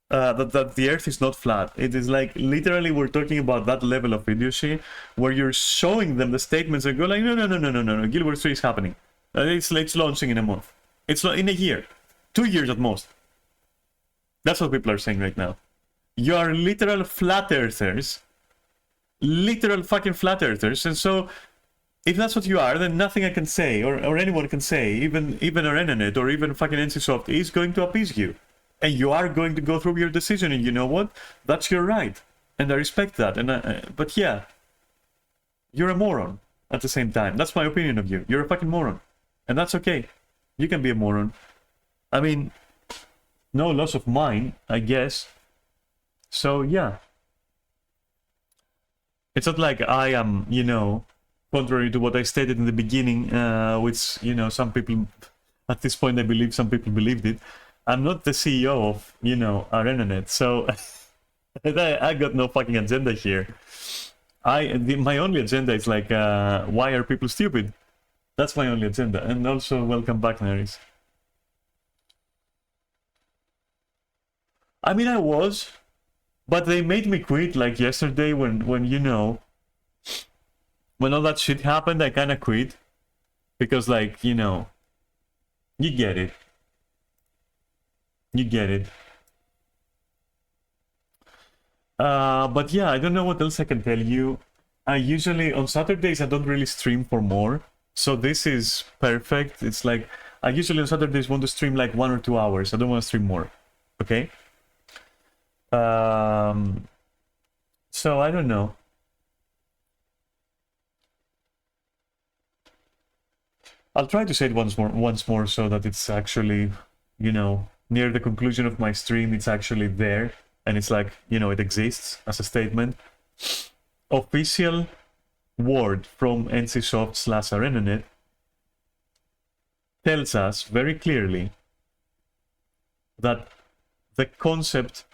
that the Earth is not flat. It is like, literally, we're talking about that level of idiocy, where you're showing them the statements and go like, no, Guild Wars 3 is happening. It's launching in a month. It's in a year. 2 years at most. That's what people are saying right now. You are literal flat earthers. Literal fucking flat earthers. And so, if that's what you are, then nothing I can say, or anyone can say, even Arenanet or even fucking NCSoft, is going to appease you. And you are going to go through your decision, and you know what? That's your right. And I respect that. But yeah, you're a moron at the same time. That's my opinion of you. You're a fucking moron. And that's okay. You can be a moron. I mean, no loss of mine, I guess. So yeah. It's not like I am, you know, contrary to what I stated in the beginning, which, you know, some people, at this point I believe some people believed it. I'm not the CEO of, you know, ArenaNet, so I got no fucking agenda here. My only agenda is like, why are people stupid? That's my only agenda. And also, welcome back, Nerys. I mean, I was, but they made me quit, like yesterday when you know, when all that shit happened, I kind of quit. Because, like, you know, you get it. You get it. But yeah, I don't know what else I can tell you. I usually, on Saturdays, I don't really stream for more. So this is perfect. It's like, I usually on Saturdays want to stream like 1 or 2 hours. I don't want to stream more. Okay? So I don't know. I'll try to say it once more so that it's actually, you know, near the conclusion of my stream, it's actually there, and it's like, you know, it exists as a statement. Official word from NCSoft/ArenaNet tells us very clearly that the concept,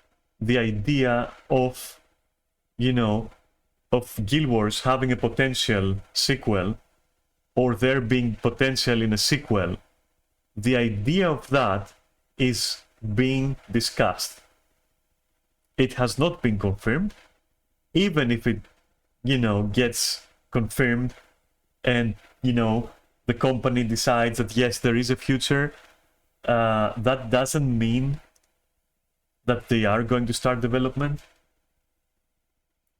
the idea of, you know, of Guild Wars having a potential sequel, or there being potential in a sequel, the idea of that is being discussed. It has not been confirmed. Even if it, you know, gets confirmed and, you know, the company decides that yes, there is a future, that doesn't mean that they are going to start development.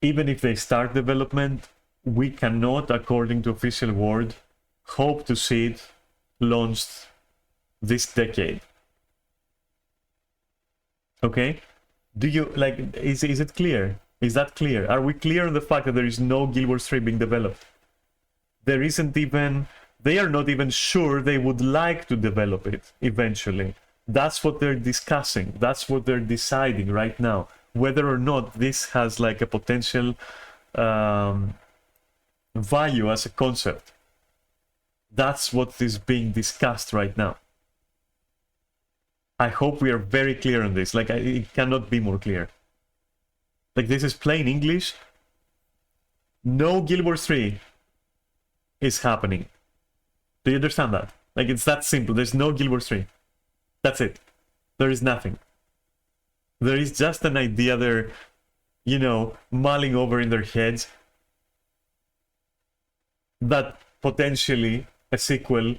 Even if they start development, we cannot, according to official word, hope to see it launched this decade. Okay? Do you, like, is it clear? Is that clear? Are we clear on the fact that there is no Guild Wars 3 being developed? There isn't even, they are not even sure they would like to develop it eventually. That's what they're discussing. That's what they're deciding right now. Whether or not this has like a potential value as a concept. That's what is being discussed right now. I hope we are very clear on this. Like, it cannot be more clear. Like, this is plain English. No Guild Wars 3 is happening. Do you understand that? Like, it's that simple. There's no Guild Wars 3. That's it. There is nothing. There is just an idea they're, you know, mulling over in their heads that potentially a sequel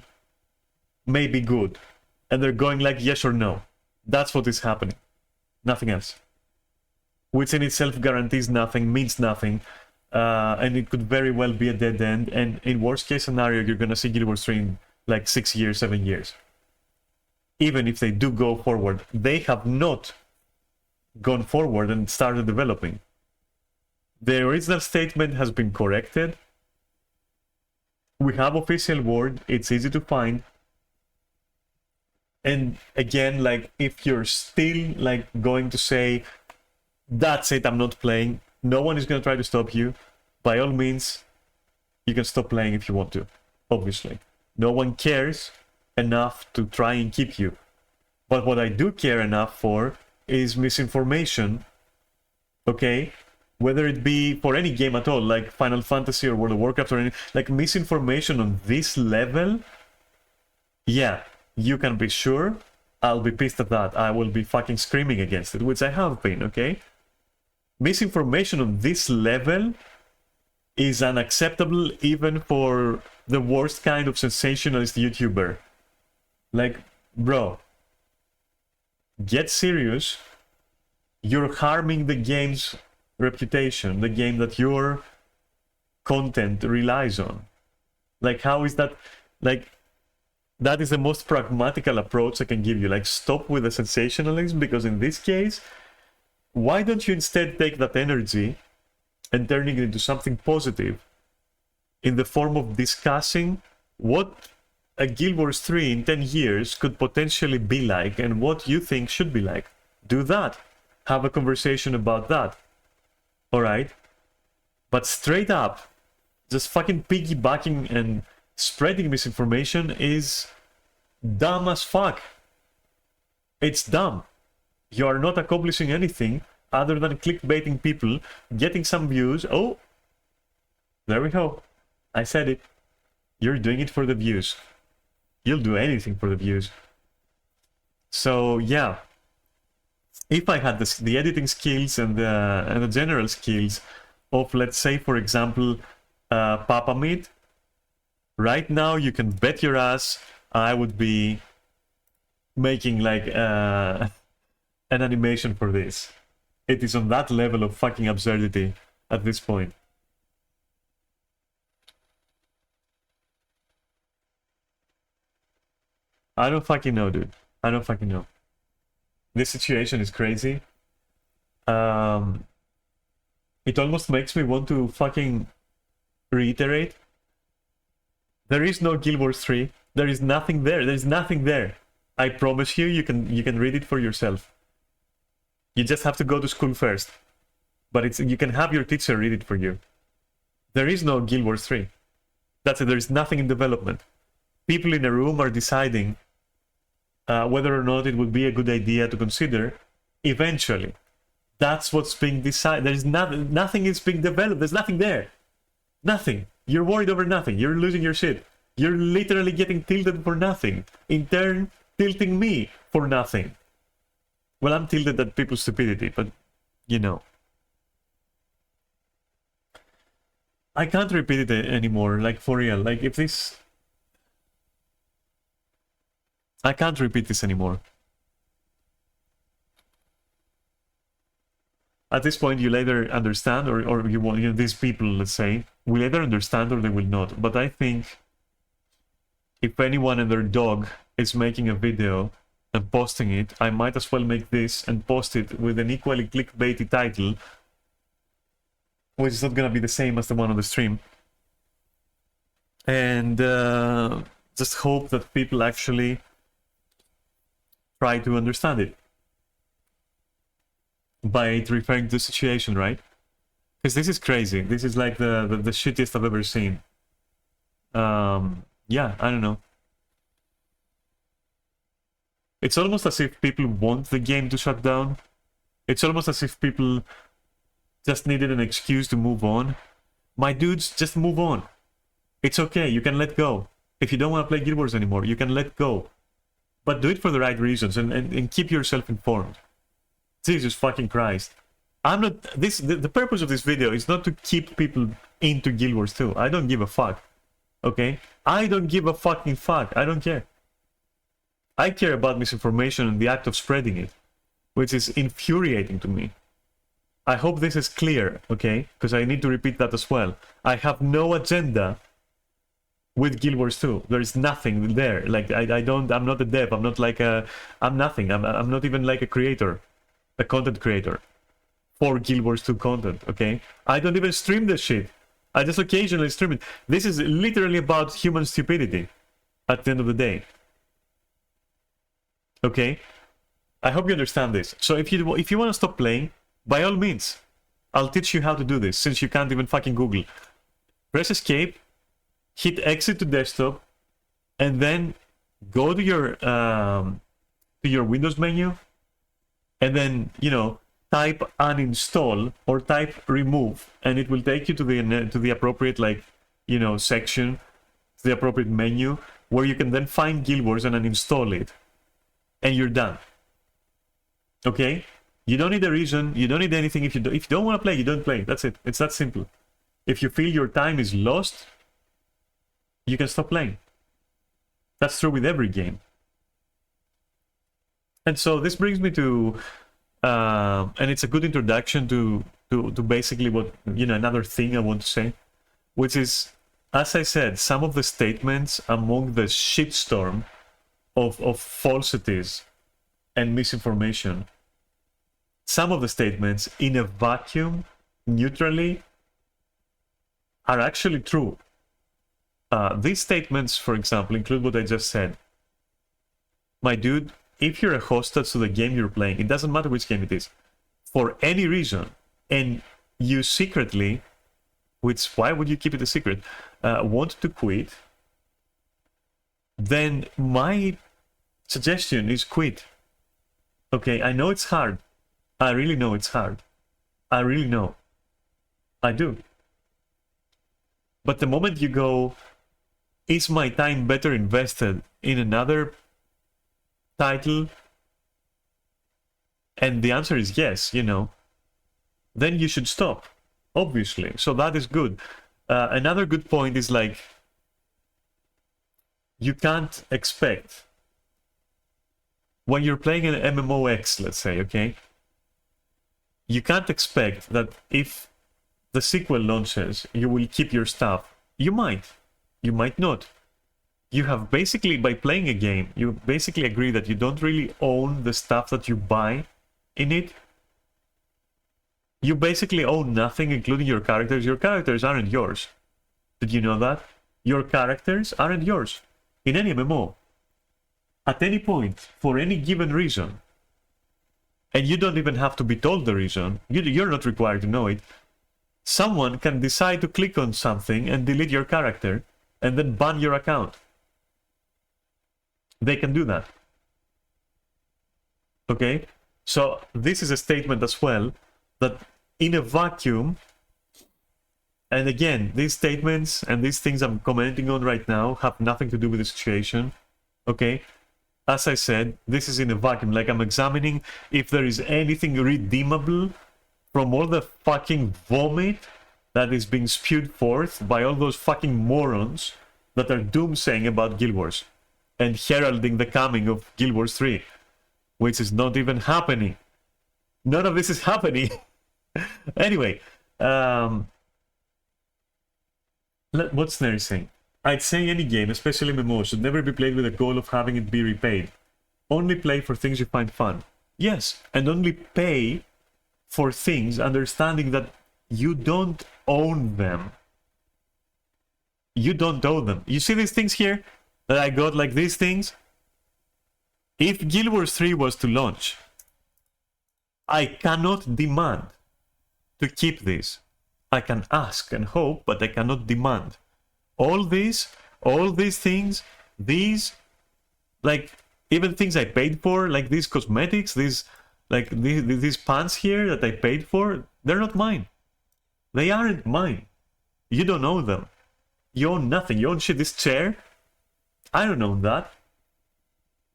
may be good. And they're going like yes or no. That's what is happening. Nothing else. Which in itself guarantees nothing, means nothing. And it could very well be a dead end. And in worst case scenario, you're going to see Guild Wars 3 in like 6 years, 7 years. Even if they do go forward. They have not gone forward and started developing. The original statement has been corrected. We have official word. It's easy to find. And again, like, if you're still like going to say, that's it, I'm not playing, no one is going to try to stop you. By all means, you can stop playing if you want to, obviously. No one cares enough to try and keep you. But what I do care enough for is misinformation, okay? Whether it be for any game at all, like Final Fantasy or World of Warcraft or any, like misinformation on this level, yeah, you can be sure I'll be pissed at that. I will be fucking screaming against it, which I have been, okay? Misinformation on this level is unacceptable even for the worst kind of sensationalist YouTuber. Like, bro, get serious. You're harming the game's reputation, the game that your content relies on. Like, how is that? Like, that is the most pragmatical approach I can give you. Like, stop with the sensationalism, because in this case, why don't you instead take that energy and turning it into something positive in the form of discussing what a Guild Wars 3 in 10 years could potentially be like and what you think should be like. Do that. Have a conversation about that. Alright? But straight up, just fucking piggybacking and spreading misinformation is dumb as fuck. It's dumb. You are not accomplishing anything other than clickbaiting people, getting some views. Oh, there we go. I said it. You're doing it for the views. You'll do anything for the views. So yeah, if I had the editing skills and the general skills of, let's say, for example, Papa Meat, right now you can bet your ass I would be making like an animation for this. It is on that level of fucking absurdity at this point. I don't fucking know, dude. I don't fucking know. This situation is crazy. It almost makes me want to fucking reiterate. There is no Guild Wars 3. There is nothing there. There is nothing there. I promise you, you can read it for yourself. You just have to go to school first. But you can have your teacher read it for you. There is no Guild Wars 3. That's it. There is nothing in development. People in a room are deciding whether or not it would be a good idea to consider eventually. That's what's being decided. There's nothing is being developed. There's nothing there. Nothing. You're worried over nothing. You're losing your shit. You're literally getting tilted for nothing. In turn, tilting me for nothing. Well, I'm tilted at people's stupidity, but you know. I can't repeat it anymore, like for real. Like if this... I can't repeat this anymore. At this point, you'll either understand or you want, these people, let's say, will either understand or they will not. But I think if anyone and their dog is making a video and posting it, I might as well make this and post it with an equally clickbaity title, which is not gonna be the same as the one on the stream. And just hope that people actually try to understand it by referring to the situation, right? Because this is crazy. This is like the shittiest I've ever seen. Yeah, I don't know. It's almost as if people want the game to shut down. It's almost as if people just needed an excuse to move on. My dudes, just move on. It's okay, you can let go. If you don't want to play Guild Wars anymore, you can let go. But do it for the right reasons and keep yourself informed. Jesus fucking Christ. I'm not... The purpose of this video is not to keep people into Guild Wars 2. I don't give a fuck. Okay? I don't give a fucking fuck. I don't care. I care about misinformation and the act of spreading it, which is infuriating to me. I hope this is clear, okay? Because I need to repeat that as well. I have no agenda with Guild Wars 2. There is nothing there. Like, I'm not a dev. I'm not like a... I'm nothing. I'm not even like a creator. A content creator. For Guild Wars 2 content, okay? I don't even stream this shit. I just occasionally stream it. This is literally about human stupidity. At the end of the day. Okay? I hope you understand this. So if you want to stop playing, by all means, I'll teach you how to do this, since you can't even fucking Google. Press escape, hit exit to desktop, and then go to your Windows menu, and then, you know, type uninstall or type remove, and it will take you to the appropriate, like, you know, section, the appropriate menu, where you can then find Guild Wars and uninstall it, and you're done. Okay? You don't need a reason, you don't need anything. If you don't want to play, you don't play. That's it. It's that simple. If you feel your time is lost, you can stop playing. That's true with every game. And so this brings me to, and it's a good introduction to basically what, you know, another thing I want to say, which is, as I said, some of the statements among the shitstorm of falsities and misinformation, some of the statements in a vacuum, neutrally, are actually true. These statements, for example, include what I just said. My dude, if you're a hostage to the game you're playing, it doesn't matter which game it is, for any reason, and you secretly, which, why would you keep it a secret, want to quit, then my suggestion is quit. Okay, I know it's hard. I really know it's hard. I really know. I do. But the moment you go, is my time better invested in another title? And the answer is yes, you know. Then you should stop, obviously. So that is good. Another good point is, like, you can't expect, when you're playing an MMOX, let's say, okay? You can't expect that if the sequel launches, you will keep your stuff. You might not. You have basically, by playing a game, you basically agree that you don't really own the stuff that you buy in it. You basically own nothing, including your characters. Your characters aren't yours. Did you know that? Your characters aren't yours in any MMO. At any point, for any given reason. And you don't even have to be told the reason. You're not required to know it. Someone can decide to click on something and delete your character and then ban your account. They can do that. Okay? So this is a statement as well, that in a vacuum, and again, these statements and these things I'm commenting on right now have nothing to do with the situation. Okay? As I said, this is in a vacuum. Like, I'm examining if there is anything redeemable from all the fucking vomit that is being spewed forth by all those fucking morons that are doomsaying about Guild Wars and heralding the coming of Guild Wars 3, which is not even happening. None of this is happening. Anyway, what's Neri saying? I'd say any game, especially MMO, should never be played with the goal of having it be repaid. Only play for things you find fun. Yes, and only pay for things, understanding that you don't own them. You don't own them. You see these things here that I got, like these things? If Guild Wars 3 was to launch, I cannot demand to keep these. I can ask and hope, but I cannot demand. All these things, these, like, even things I paid for, like these cosmetics, these pants here that I paid for, they're not mine. They aren't mine. You don't own them. You own nothing. You own shit. This chair, I don't own that.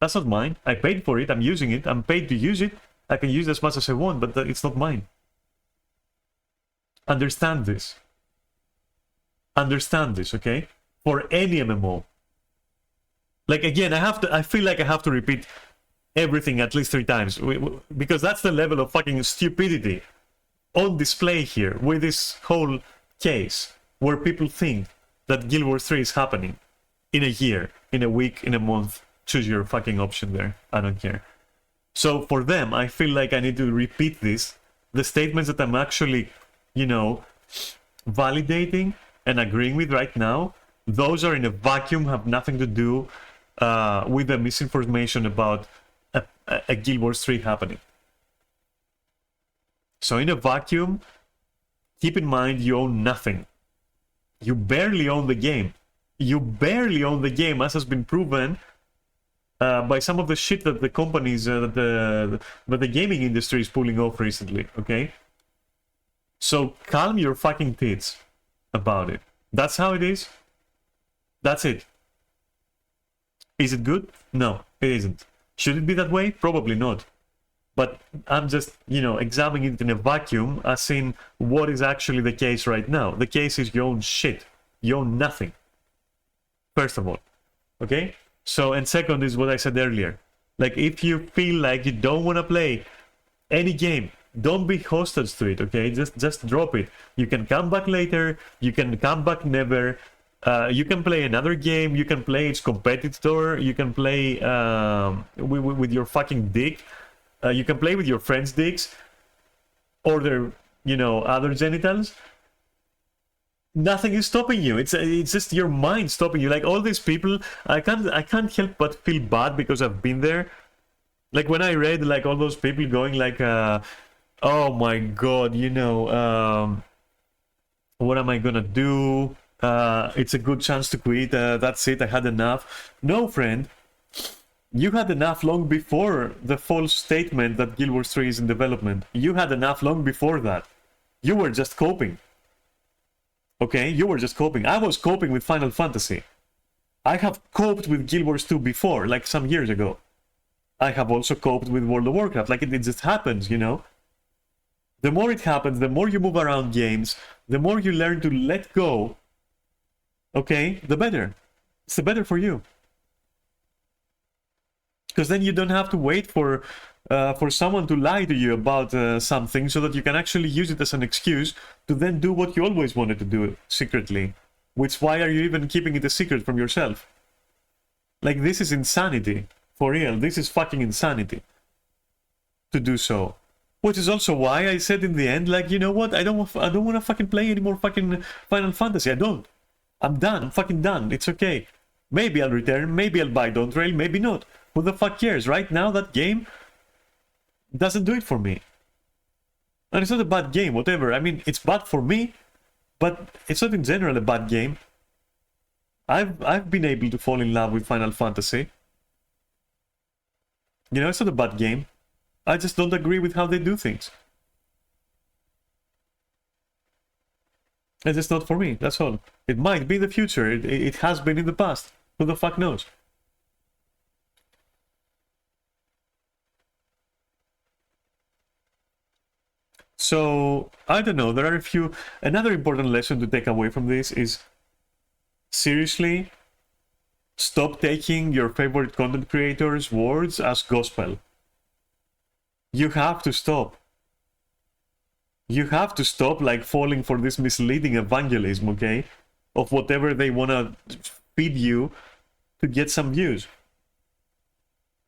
That's not mine. I paid for it. I'm using it. I'm paid to use it. I can use it as much as I want, but it's not mine. Understand this. Understand this, okay? For any MMO. Like, again, I feel like I have to repeat everything at least 3 times, because that's the level of fucking stupidity on display here with this whole case, where people think that Guild Wars 3 is happening in a year, in a week, in a month. Choose your fucking option there. I don't care. So for them, I feel like I need to repeat this. The statements that I'm actually, you know, validating and agreeing with right now, those are in a vacuum, have nothing to do with the misinformation about a a Guild Wars 3 happening. So in a vacuum, keep in mind you own nothing. You barely own the game. You barely own the game, as has been proven by some of the shit that the companies, that the gaming industry is pulling off recently, okay? So calm your fucking tits about it. That's how it is. That's it. Is it good? No, it isn't. Should it be that way? Probably not. But I'm just, you know, examining it in a vacuum, as in what is actually the case right now. The case is you own shit. You own nothing. First of all. Okay? So, and second is what I said earlier. Like, if you feel like you don't want to play any game, don't be hostage to it, okay? Just drop it. You can come back later. You can come back never. You can play another game. You can play its competitor. You can play with your fucking dick. You can play with your friends' dicks or their, you know, other genitals. Nothing is stopping you. It's just your mind stopping you. Like all these people, I can't help but feel bad because I've been there. Like when I read like all those people going like, oh my god, you know, what am I gonna do? It's a good chance to quit. That's it. I had enough. No, friend. You had enough long before the false statement that Guild Wars 3 is in development. You had enough long before that. You were just coping. Okay, you were just coping. I was coping with Final Fantasy. I have coped with Guild Wars 2 before, like some years ago. I have also coped with World of Warcraft. Like it just happens, you know? The more it happens, the more you move around games, the more you learn to let go, okay, the better. It's the better for you. Because then you don't have to wait for someone to lie to you about something so that you can actually use it as an excuse to then do what you always wanted to do secretly. Which, why are you even keeping it a secret from yourself? Like, this is insanity. For real, this is fucking insanity. To do so. Which is also why I said in the end, like, you know what? I don't want to fucking play any more fucking Final Fantasy. I don't. I'm done. I'm fucking done. It's okay. Maybe I'll return. Maybe I'll buy Don't Rail. Maybe not. Who the fuck cares? Right now, that game doesn't do it for me. And it's not a bad game, whatever. I mean, it's bad for me, but it's not in general a bad game. I've been able to fall in love with Final Fantasy. You know, it's not a bad game. I just don't agree with how they do things. It's just not for me, that's all. It might be in the future, it has been in the past. Who the fuck knows? So, I don't know, there are a few... Another important lesson to take away from this is... Seriously, stop taking your favorite content creators' words as gospel. You have to stop. You have to stop, like, falling for this misleading evangelism, okay? Of whatever they want to feed you to get some views.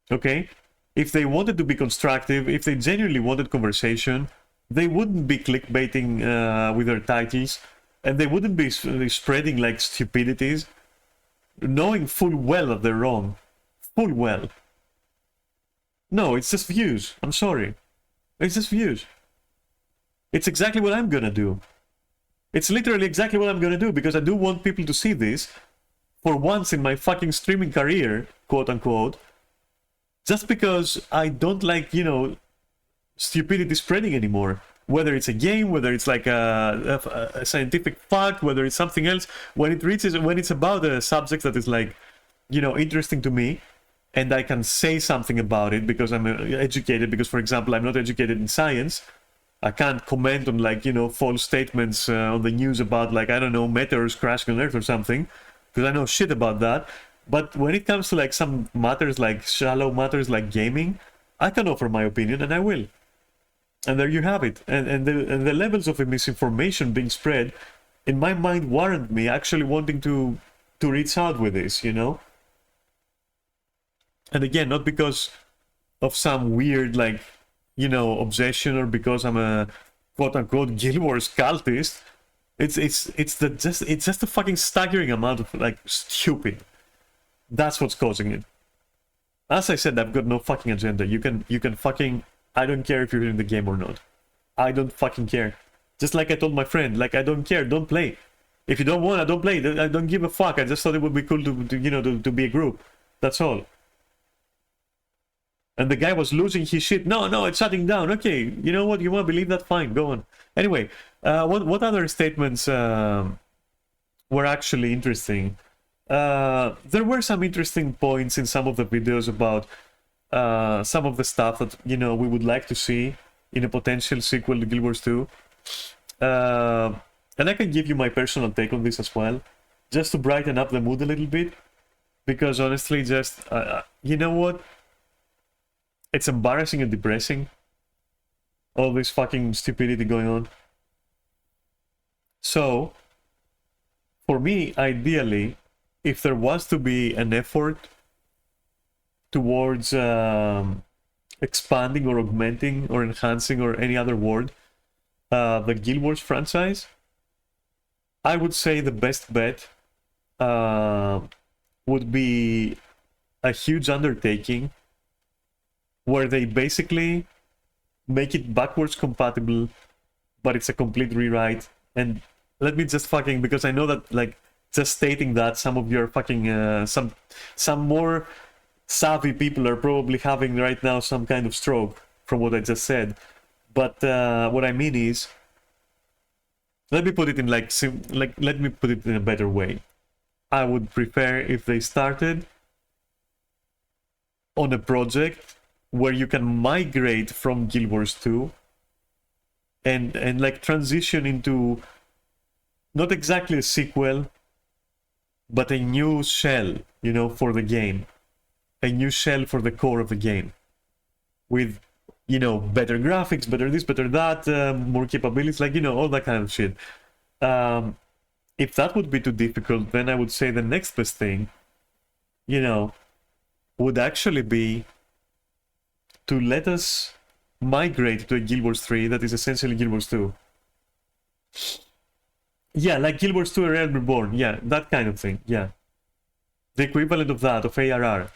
Okay? If they wanted to be constructive, if they genuinely wanted conversation, they wouldn't be clickbaiting with their titles, and they wouldn't be spreading, like, stupidities, knowing full well that they're wrong. Full well. No, it's just views. I'm sorry. It's just views. It's exactly what I'm gonna do. It's literally exactly what I'm gonna do, because I do want people to see this for once in my fucking streaming career, quote unquote, just because I don't like, you know, stupidity spreading anymore. Whether it's a game, whether it's like a scientific fact, whether it's something else, when it's about a subject that is like, you know, interesting to me, and I can say something about it because I'm educated, because, for example, I'm not educated in science. I can't comment on, like, you know, false statements on the news about, like, I don't know, meteors crashing on Earth or something, because I know shit about that. But when it comes to, like, some matters, like shallow matters like gaming, I can offer my opinion, and I will. And there you have it. And the levels of misinformation being spread, in my mind, warrant me actually wanting to reach out with this, you know? And again, not because of some weird, like, you know, obsession, or because I'm a quote-unquote Guild Wars cultist. It's just a fucking staggering amount of, like, stupid. That's what's causing it. As I said, I've got no fucking agenda. You can fucking... I don't care if you're in the game or not. I don't fucking care. Just like I told my friend, like, I don't care, don't play. If you don't want, I don't play. I don't give a fuck. I just thought it would be cool to be a group. That's all. And the guy was losing his shit. No, it's shutting down. Okay, you know what? You want to believe that? Fine, go on. Anyway, what other statements were actually interesting? There were some interesting points in some of the videos about some of the stuff that, we would like to see in a potential sequel to Guild Wars 2. And I can give you my personal take on this as well, just to brighten up the mood a little bit. Because honestly, just, you know what? It's embarrassing and depressing. All this fucking stupidity going on. So, for me, ideally, if there was to be an effort towards expanding or augmenting or enhancing or any other word, the Guild Wars franchise, I would say the best bet would be a huge undertaking where they basically make it backwards compatible, but it's a complete rewrite. And let me just fucking, because I know that, like, just stating that, some of your fucking some more savvy people are probably having right now some kind of stroke from what I just said. But what I mean is, let me put it in let me put it in a better way. I would prefer if they started on a project where you can migrate from Guild Wars 2 and like transition into not exactly a sequel, but a new shell, for the game. A new shell for the core of the game. With, better graphics, better this, better that, more capabilities, like, all that kind of shit. If that would be too difficult, then I would say the next best thing, would actually be to let us migrate to a Guild Wars 3 that is essentially Guild Wars 2. Yeah, like Guild Wars 2 Realm Reborn, yeah, that kind of thing, yeah. The equivalent of that, of ARR.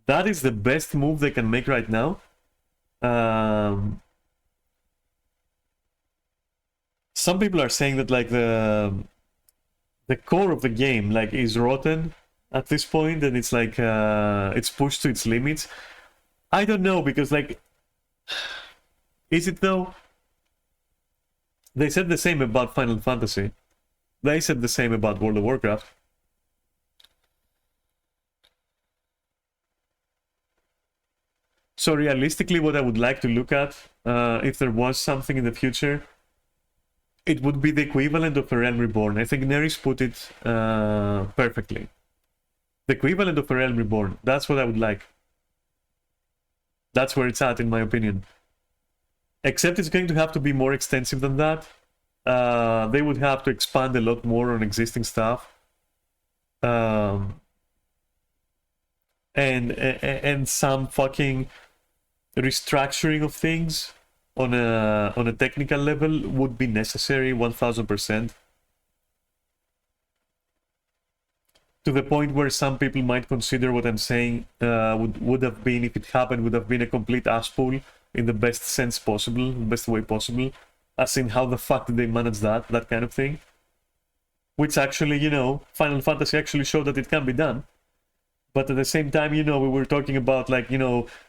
That is the best move they can make right now. Some people are saying that, like, the core of the game, like, is rotten at this point, and it's like it's pushed to its limits. I don't know, because, like, is it though? They said the same about Final Fantasy. They said the same about World of Warcraft. So realistically, what I would like to look at, if there was something in the future, it would be the equivalent of a Realm Reborn. I think Neris put it perfectly. The equivalent of a Realm Reborn. That's what I would like. That's where it's at, in my opinion. Except it's going to have to be more extensive than that. They would have to expand a lot more on existing stuff. And some fucking restructuring of things on a technical level would be necessary, 1000%. To the point where some people might consider what I'm saying would have been, if it happened, would have been a complete asspool in the best sense possible, best way possible. As in, how the fuck did they manage that kind of thing? Which actually, Final Fantasy actually showed that it can be done. But at the same time, we were talking about, like,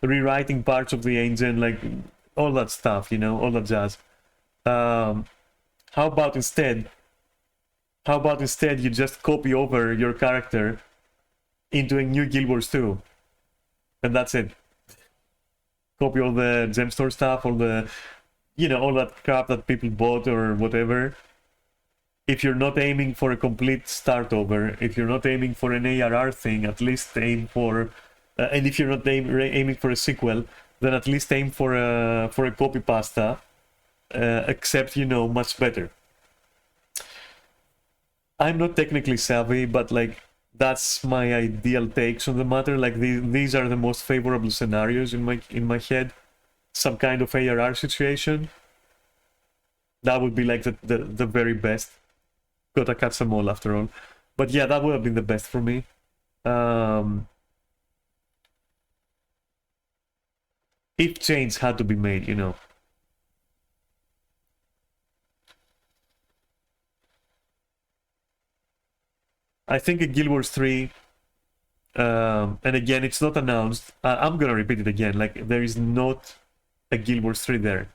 rewriting parts of the engine, like, all that stuff, all that jazz. How about instead you just copy over your character into a new Guild Wars 2? And that's it. Copy all the gem store stuff, all the, all that crap that people bought or whatever. If you're not aiming for a complete start over, if you're not aiming for an ARR thing, at least aim for, and if you're not aiming for a sequel, then at least aim for a copy pasta, except, much better. I'm not technically savvy, but, like, that's my ideal takes on the matter. Like, these are the most favorable scenarios in my head. Some kind of ARR situation. That would be, like, the very best. Gotta catch them all, after all. But yeah, that would have been the best for me. if change had to be made, you know. I think in Guild Wars 3, and again, it's not announced. I'm gonna repeat it again. Like, there is not a Guild Wars 3 there.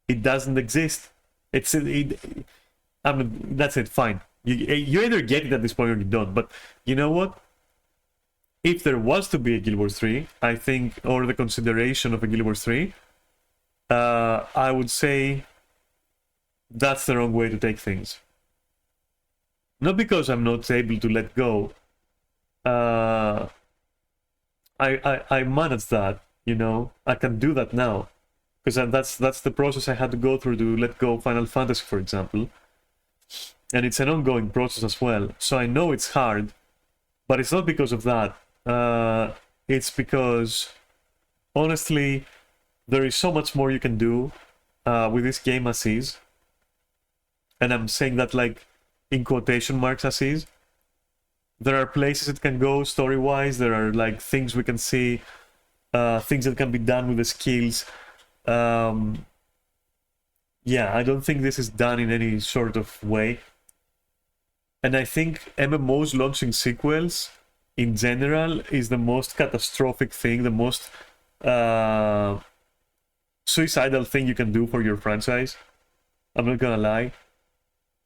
It doesn't exist. It's I mean, that's it. Fine. You either get it at this point or you don't. But you know what? If there was to be a Guild Wars 3, I think, or the consideration of a Guild Wars 3, I would say that's the wrong way to take things. Not because I'm not able to let go. I manage that, you know. I can do that now, because that's the process I had to go through to let go of Final Fantasy, for example, and it's an ongoing process as well. So I know it's hard, but it's not because of that. It's because, honestly, there is so much more you can do with this game as is, and I'm saying that like in quotation marks as is. There are places it can go story-wise. There are like things we can see, things that can be done with the skills. Yeah, I don't think this is done in any sort of way. And I think MMOs launching sequels in general is the most catastrophic thing, the most suicidal thing you can do for your franchise. I'm not gonna lie.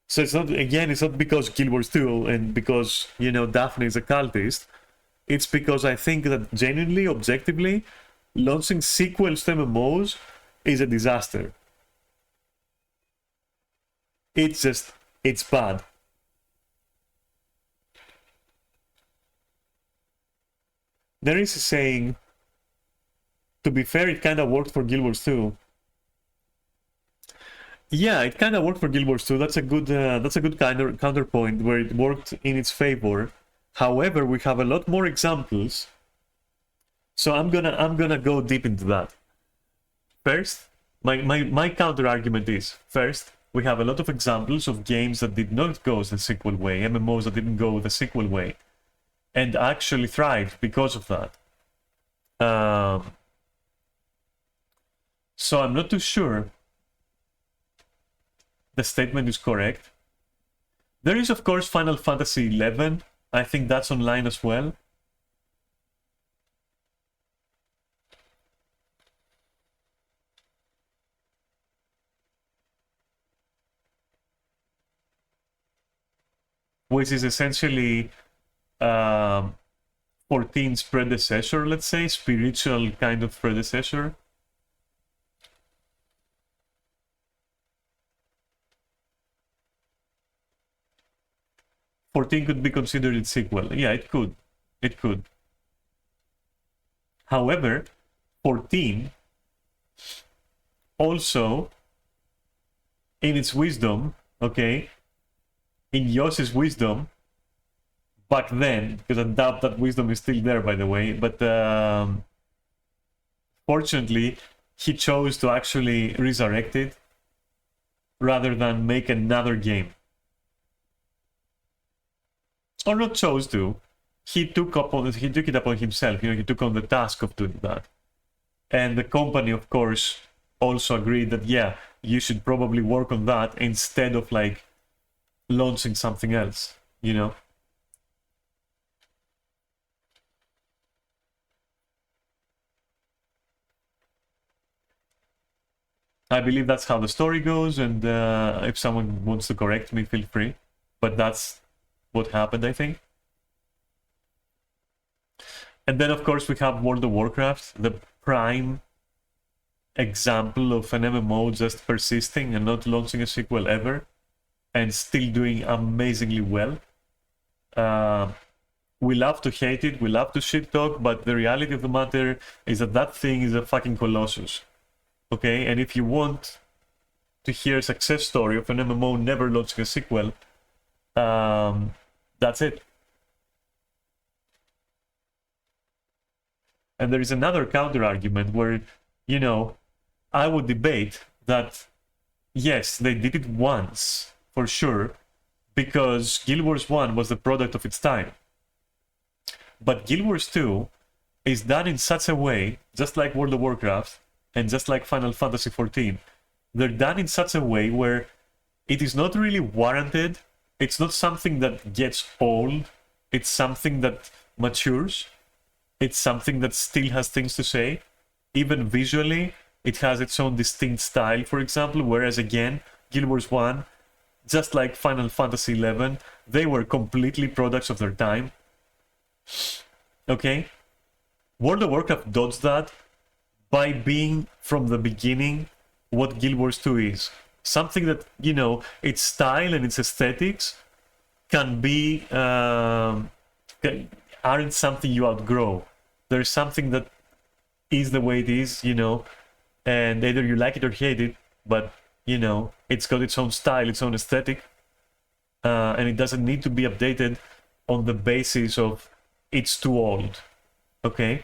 So it's not, again, it's not because Guild Wars 2 and because, you know, Daphne is a cultist. It's because I think that genuinely, objectively, launching sequels to MMOs is a disaster. It's just, it's bad. There is a saying, to be fair, it kind of worked for Guild Wars 2. Yeah, it kind of worked for Guild Wars 2. That's a good counterpoint where it worked in its favor. However, we have a lot more examples, so I'm gonna go deep into that. First, my counter argument is, first, we have a lot of examples of games that did not go the sequel way, MMOs that didn't go the sequel way, and actually thrived because of that. So I'm not too sure the statement is correct. There is, of course, Final Fantasy XI. I think that's online as well. Which is essentially 14's predecessor, let's say, spiritual kind of predecessor. '14 could be considered its sequel. Yeah, it could. It could. However, 14 also, in its wisdom, okay, in Yoshi's wisdom, back then, because I doubt that wisdom is still there, by the way, but fortunately, he chose to actually resurrect it rather than make another game. Or not chose to. He took it upon himself. You know, he took on the task of doing that. And the company, of course, also agreed that, yeah, you should probably work on that instead of like launching something else, you know. I believe that's how the story goes, and if someone wants to correct me, feel free. But that's what happened, I think. And then, of course, we have World of Warcraft, the prime example of an MMO just persisting and not launching a sequel ever, and still doing amazingly well. We love to hate it, we love to shit talk, but the reality of the matter is that that thing is a fucking colossus. Okay, and if you want to hear a success story of an MMO never launching a sequel, that's it. And there is another counter argument where, you know, I would debate that yes, they did it once for sure, because Guild Wars 1 was the product of its time. But Guild Wars 2 is done in such a way, just like World of Warcraft and just like Final Fantasy XIV, they're done in such a way where it is not really warranted. It's not something that gets old. It's something that matures. It's something that still has things to say. Even visually, it has its own distinct style, for example, whereas again, Guild Wars 1, just like Final Fantasy XI, they were completely products of their time. Okay? World of Warcraft dodged that by being, from the beginning, what Guild Wars 2 is. Something that, you know, its style and its aesthetics can be, aren't something you outgrow. There's something that is the way it is, you know, and either you like it or hate it, but, you know, it's got its own style, its own aesthetic, and it doesn't need to be updated on the basis of it's too old. Okay?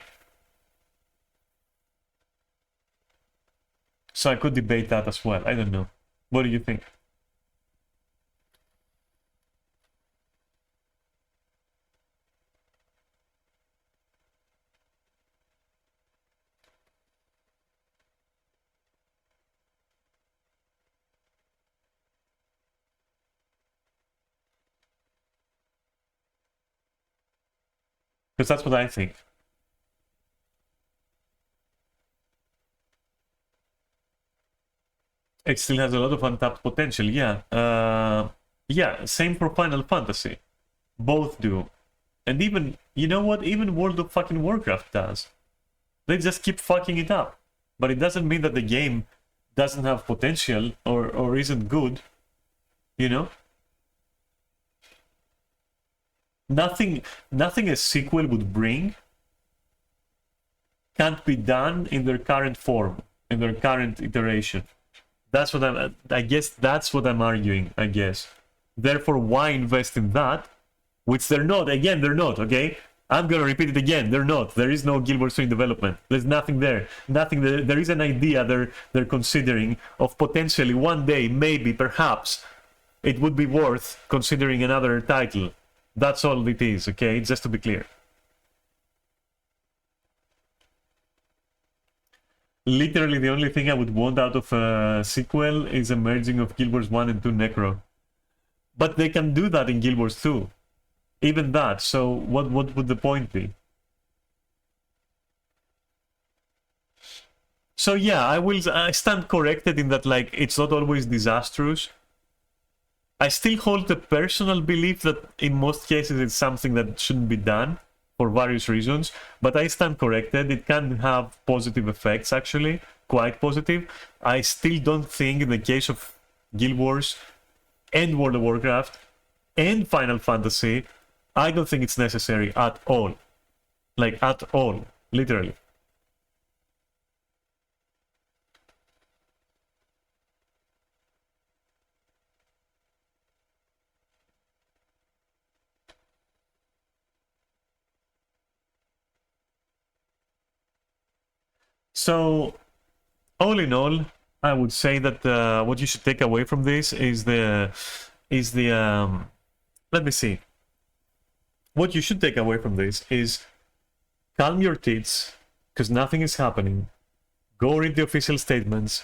So I could debate that as well. I don't know. What do you think? Because that's what I think. It still has a lot of untapped potential, yeah. Yeah, same for Final Fantasy. Both do. And even, you know what? Even World of fucking Warcraft does. They just keep fucking it up. But it doesn't mean that the game doesn't have potential or isn't good. You know? Nothing a sequel would bring can't be done in their current form, in their current iteration. That's what I guess that's what I'm arguing, I guess. Therefore, why invest in that? Which they're not. Again, they're not, okay? I'm gonna repeat it again. They're not. There is no Guild Wars 3 in development. There's nothing there. Nothing there. There is an idea they're considering of potentially one day, maybe, perhaps, it would be worth considering another title. That's all it is, okay? Just to be clear. Literally, the only thing I would want out of a sequel is a merging of Guild Wars 1 and 2 Necro. But they can do that in Guild Wars 2. Even that, so what would the point be? So yeah, I stand corrected in that, like, it's not always disastrous. I still hold the personal belief that in most cases it's something that shouldn't be done for various reasons, but I stand corrected. It can have positive effects, actually, quite positive. I still don't think in the case of Guild Wars and World of Warcraft and Final Fantasy, I don't think it's necessary at all. Like, at all, literally. So, all in all, I would say that what you should take away from this is the let me see. What you should take away from this is calm your tits, because nothing is happening. Go read the official statements.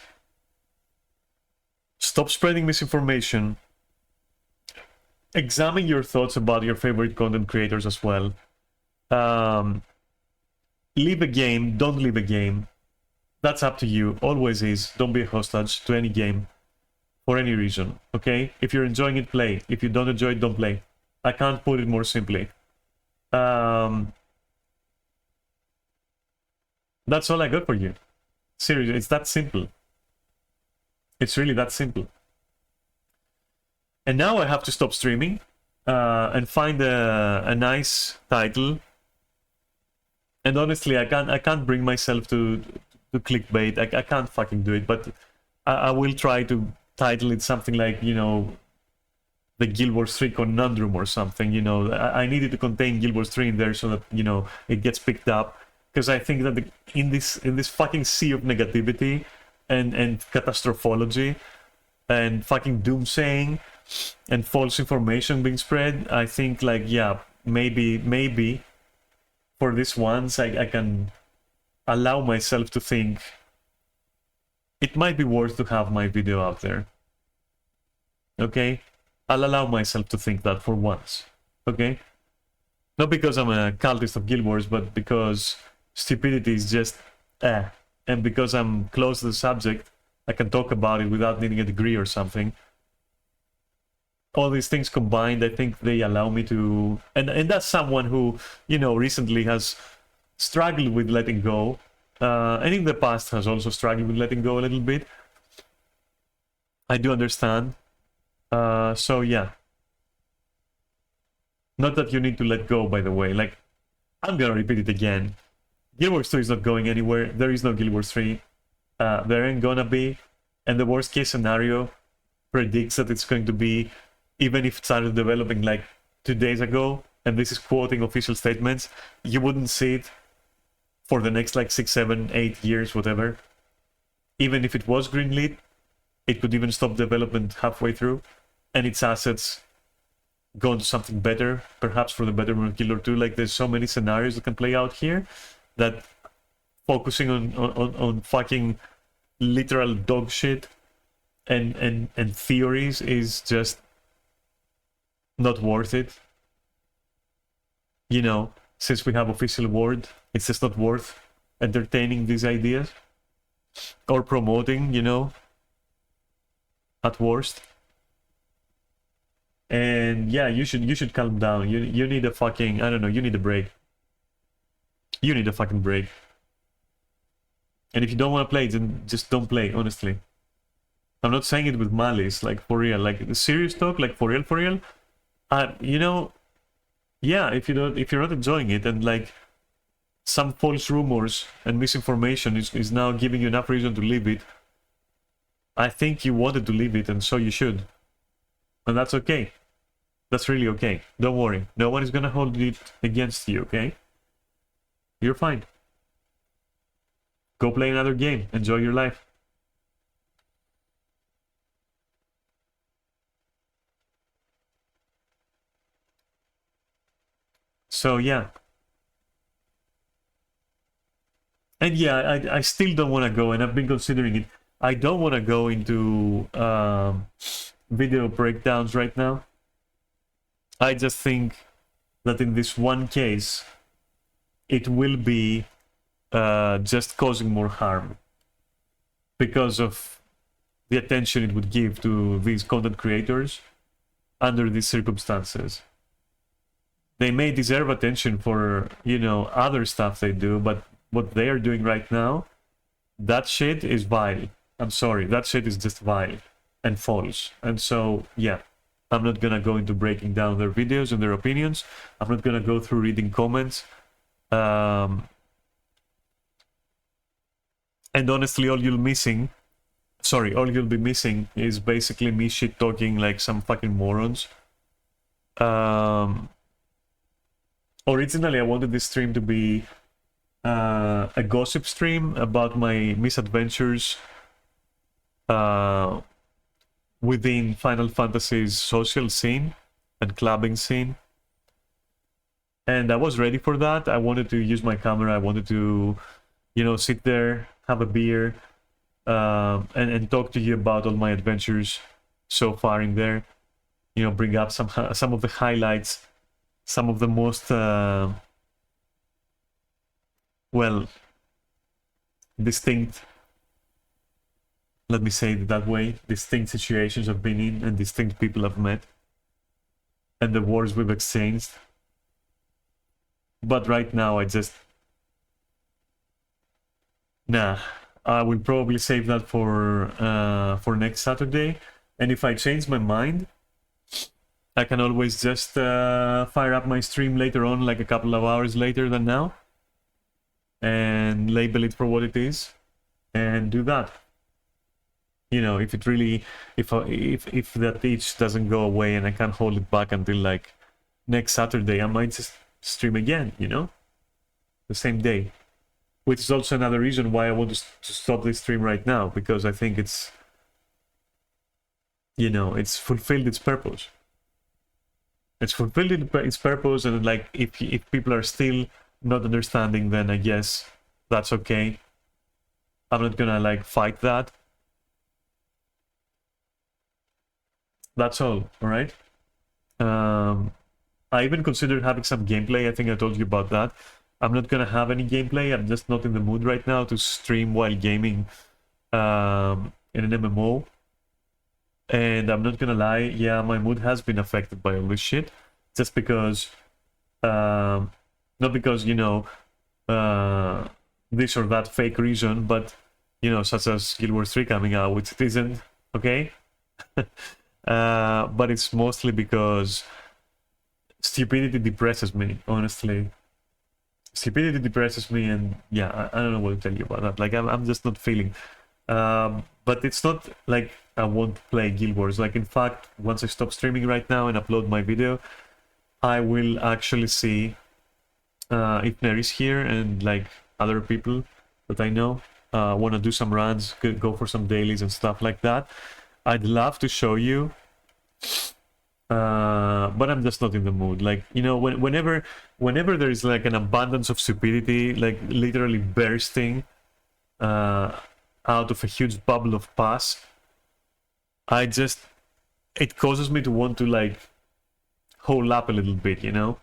Stop spreading misinformation. Examine your thoughts about your favorite content creators as well. Leave a game, don't leave a game. That's up to you, always is. Don't be a hostage to any game for any reason, okay? If you're enjoying it, play. If you don't enjoy it, don't play. I can't put it more simply. That's all I got for you. Seriously, it's that simple. It's really that simple. And now I have to stop streaming and find a nice title. And honestly, I can't bring myself to clickbait. I can't fucking do it, but I will try to title it something like, you know, the Guild Wars 3 conundrum or something, you know. I needed to contain Guild Wars 3 in there so that, you know, it gets picked up, because I think that in this fucking sea of negativity and catastrophology and fucking doomsaying and false information being spread, I think, like, yeah, maybe for this once, I can allow myself to think it might be worth to have my video out there. Okay? I'll allow myself to think that for once. Okay? Not because I'm a cultist of Guild Wars, but because stupidity is just and because I'm close to the subject, I can talk about it without needing a degree or something. All these things combined, I think they allow me to... And that's someone who, you know, recently has struggled with letting go. And in the past has also struggled with letting go a little bit. I do understand. So yeah. Not that you need to let go, by the way. Like, I'm gonna repeat it again. Guild Wars 2 is not going anywhere. There is no Guild Wars 3. There ain't gonna be. And the worst case scenario predicts that it's going to be, even if it started developing like 2 days ago, and this is quoting official statements, you wouldn't see it for the next like 6, 7, 8 years, whatever. Even if it was greenlit, it could even stop development halfway through, and its assets go into something better, perhaps for the betterment of Guild Wars 2. Like, there's so many scenarios that can play out here that focusing on fucking literal dog shit and theories is just not worth it. You know, since we have official word, it's just not worth entertaining these ideas or promoting, you know, at worst. And yeah, you should calm down. You need a fucking, I don't know, you need a break. You need a fucking break. And if you don't want to play, then just don't play, honestly. I'm not saying it with malice, like, for real. Like, serious talk, like, for real. You know, yeah, if you're not enjoying it, and like some false rumors and misinformation is now giving you enough reason to leave it, I think you wanted to leave it, and so you should. And that's okay. That's really okay. Don't worry. No one is gonna hold it against you, okay? You're fine. Go play another game. Enjoy your life. So yeah. And yeah, I still don't want to go, and I've been considering it. I don't want to go into video breakdowns right now. I just think that in this one case, it will be just causing more harm because of the attention it would give to these content creators under these circumstances. They may deserve attention for, you know, other stuff they do, but what they are doing right now, that shit is vile. I'm sorry, that shit is just vile and false. And so, yeah, I'm not gonna go into breaking down their videos and their opinions. I'm not gonna go through reading comments. And honestly, all you'll be missing is basically me shit talking like some fucking morons. Originally, I wanted this stream to be a gossip stream about my misadventures within Final Fantasy's social scene and clubbing scene. And I was ready for that. I wanted to use my camera. I wanted to, you know, sit there, have a beer, and talk to you about all my adventures so far in there. You know, bring up some of the highlights, some of the most well, distinct, let me say it that way, distinct situations I've been in and distinct people I've met and the wars we've exchanged. But right now I just... Nah, I will probably save that for next Saturday. And if I change my mind, I can always just fire up my stream later on, like a couple of hours later than now, and label it for what it is, and do that. You know, if it really, if that itch doesn't go away and I can't hold it back until like next Saturday, I might just stream again, you know, the same day. Which is also another reason why I want to stop this stream right now, because I think it's, you know, it's fulfilled its purpose. It's fulfilled its purpose, and like if people are still not understanding, then I guess that's okay. I'm not gonna like fight that. That's all right? I even considered having some gameplay. I think I told you about that. I'm not gonna have any gameplay. I'm just not in the mood right now to stream while gaming in an MMO. And I'm not gonna lie, yeah, my mood has been affected by all this shit. Just because, not because, you know, this or that fake reason, but, you know, such as Guild Wars 3 coming out, which it isn't, okay? But it's mostly because stupidity depresses me, honestly. Stupidity depresses me, and yeah, I don't know what to tell you about that. Like, I'm just not feeling. But it's not like I won't play Guild Wars. Like, in fact, once I stop streaming right now and upload my video, I will actually see if Nair is here and like other people that I know want to do some runs, go for some dailies and stuff like that. I'd love to show you, but I'm just not in the mood. Like, you know, whenever there is like an abundance of stupidity, like literally bursting out of a huge bubble of pus, it causes me to want to like hole up a little bit, you know?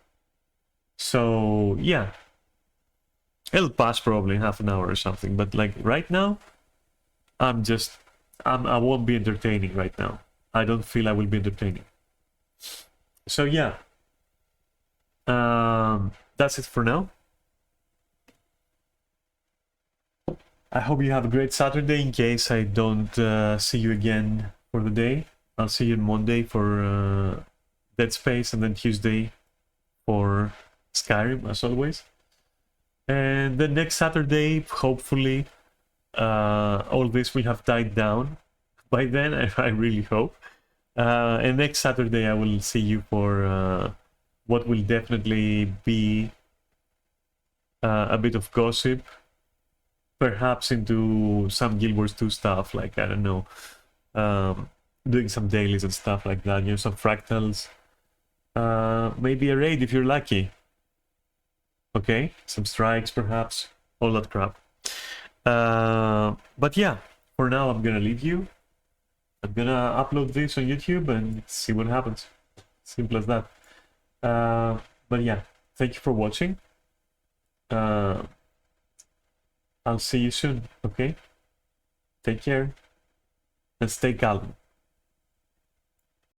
So yeah, it'll pass probably in half an hour or something, but like right now, I won't be entertaining right now. I don't feel I will be entertaining. So yeah, that's it for now. I hope you have a great Saturday. In case I don't see you again for the day, I'll see you on Monday for Dead Space, and then Tuesday for Skyrim, as always. And then next Saturday, hopefully, all this will have died down by then. I really hope. And next Saturday, I will see you for what will definitely be a bit of gossip. Perhaps into some Guild Wars 2 stuff, like, I don't know, doing some dailies and stuff like that, you know, some fractals. Maybe a raid if you're lucky. Okay, some strikes perhaps, all that crap. But yeah, for now I'm gonna leave you. I'm gonna upload this on YouTube and see what happens. Simple as that. But yeah, thank you for watching. I'll see you soon, okay? Take care and stay calm.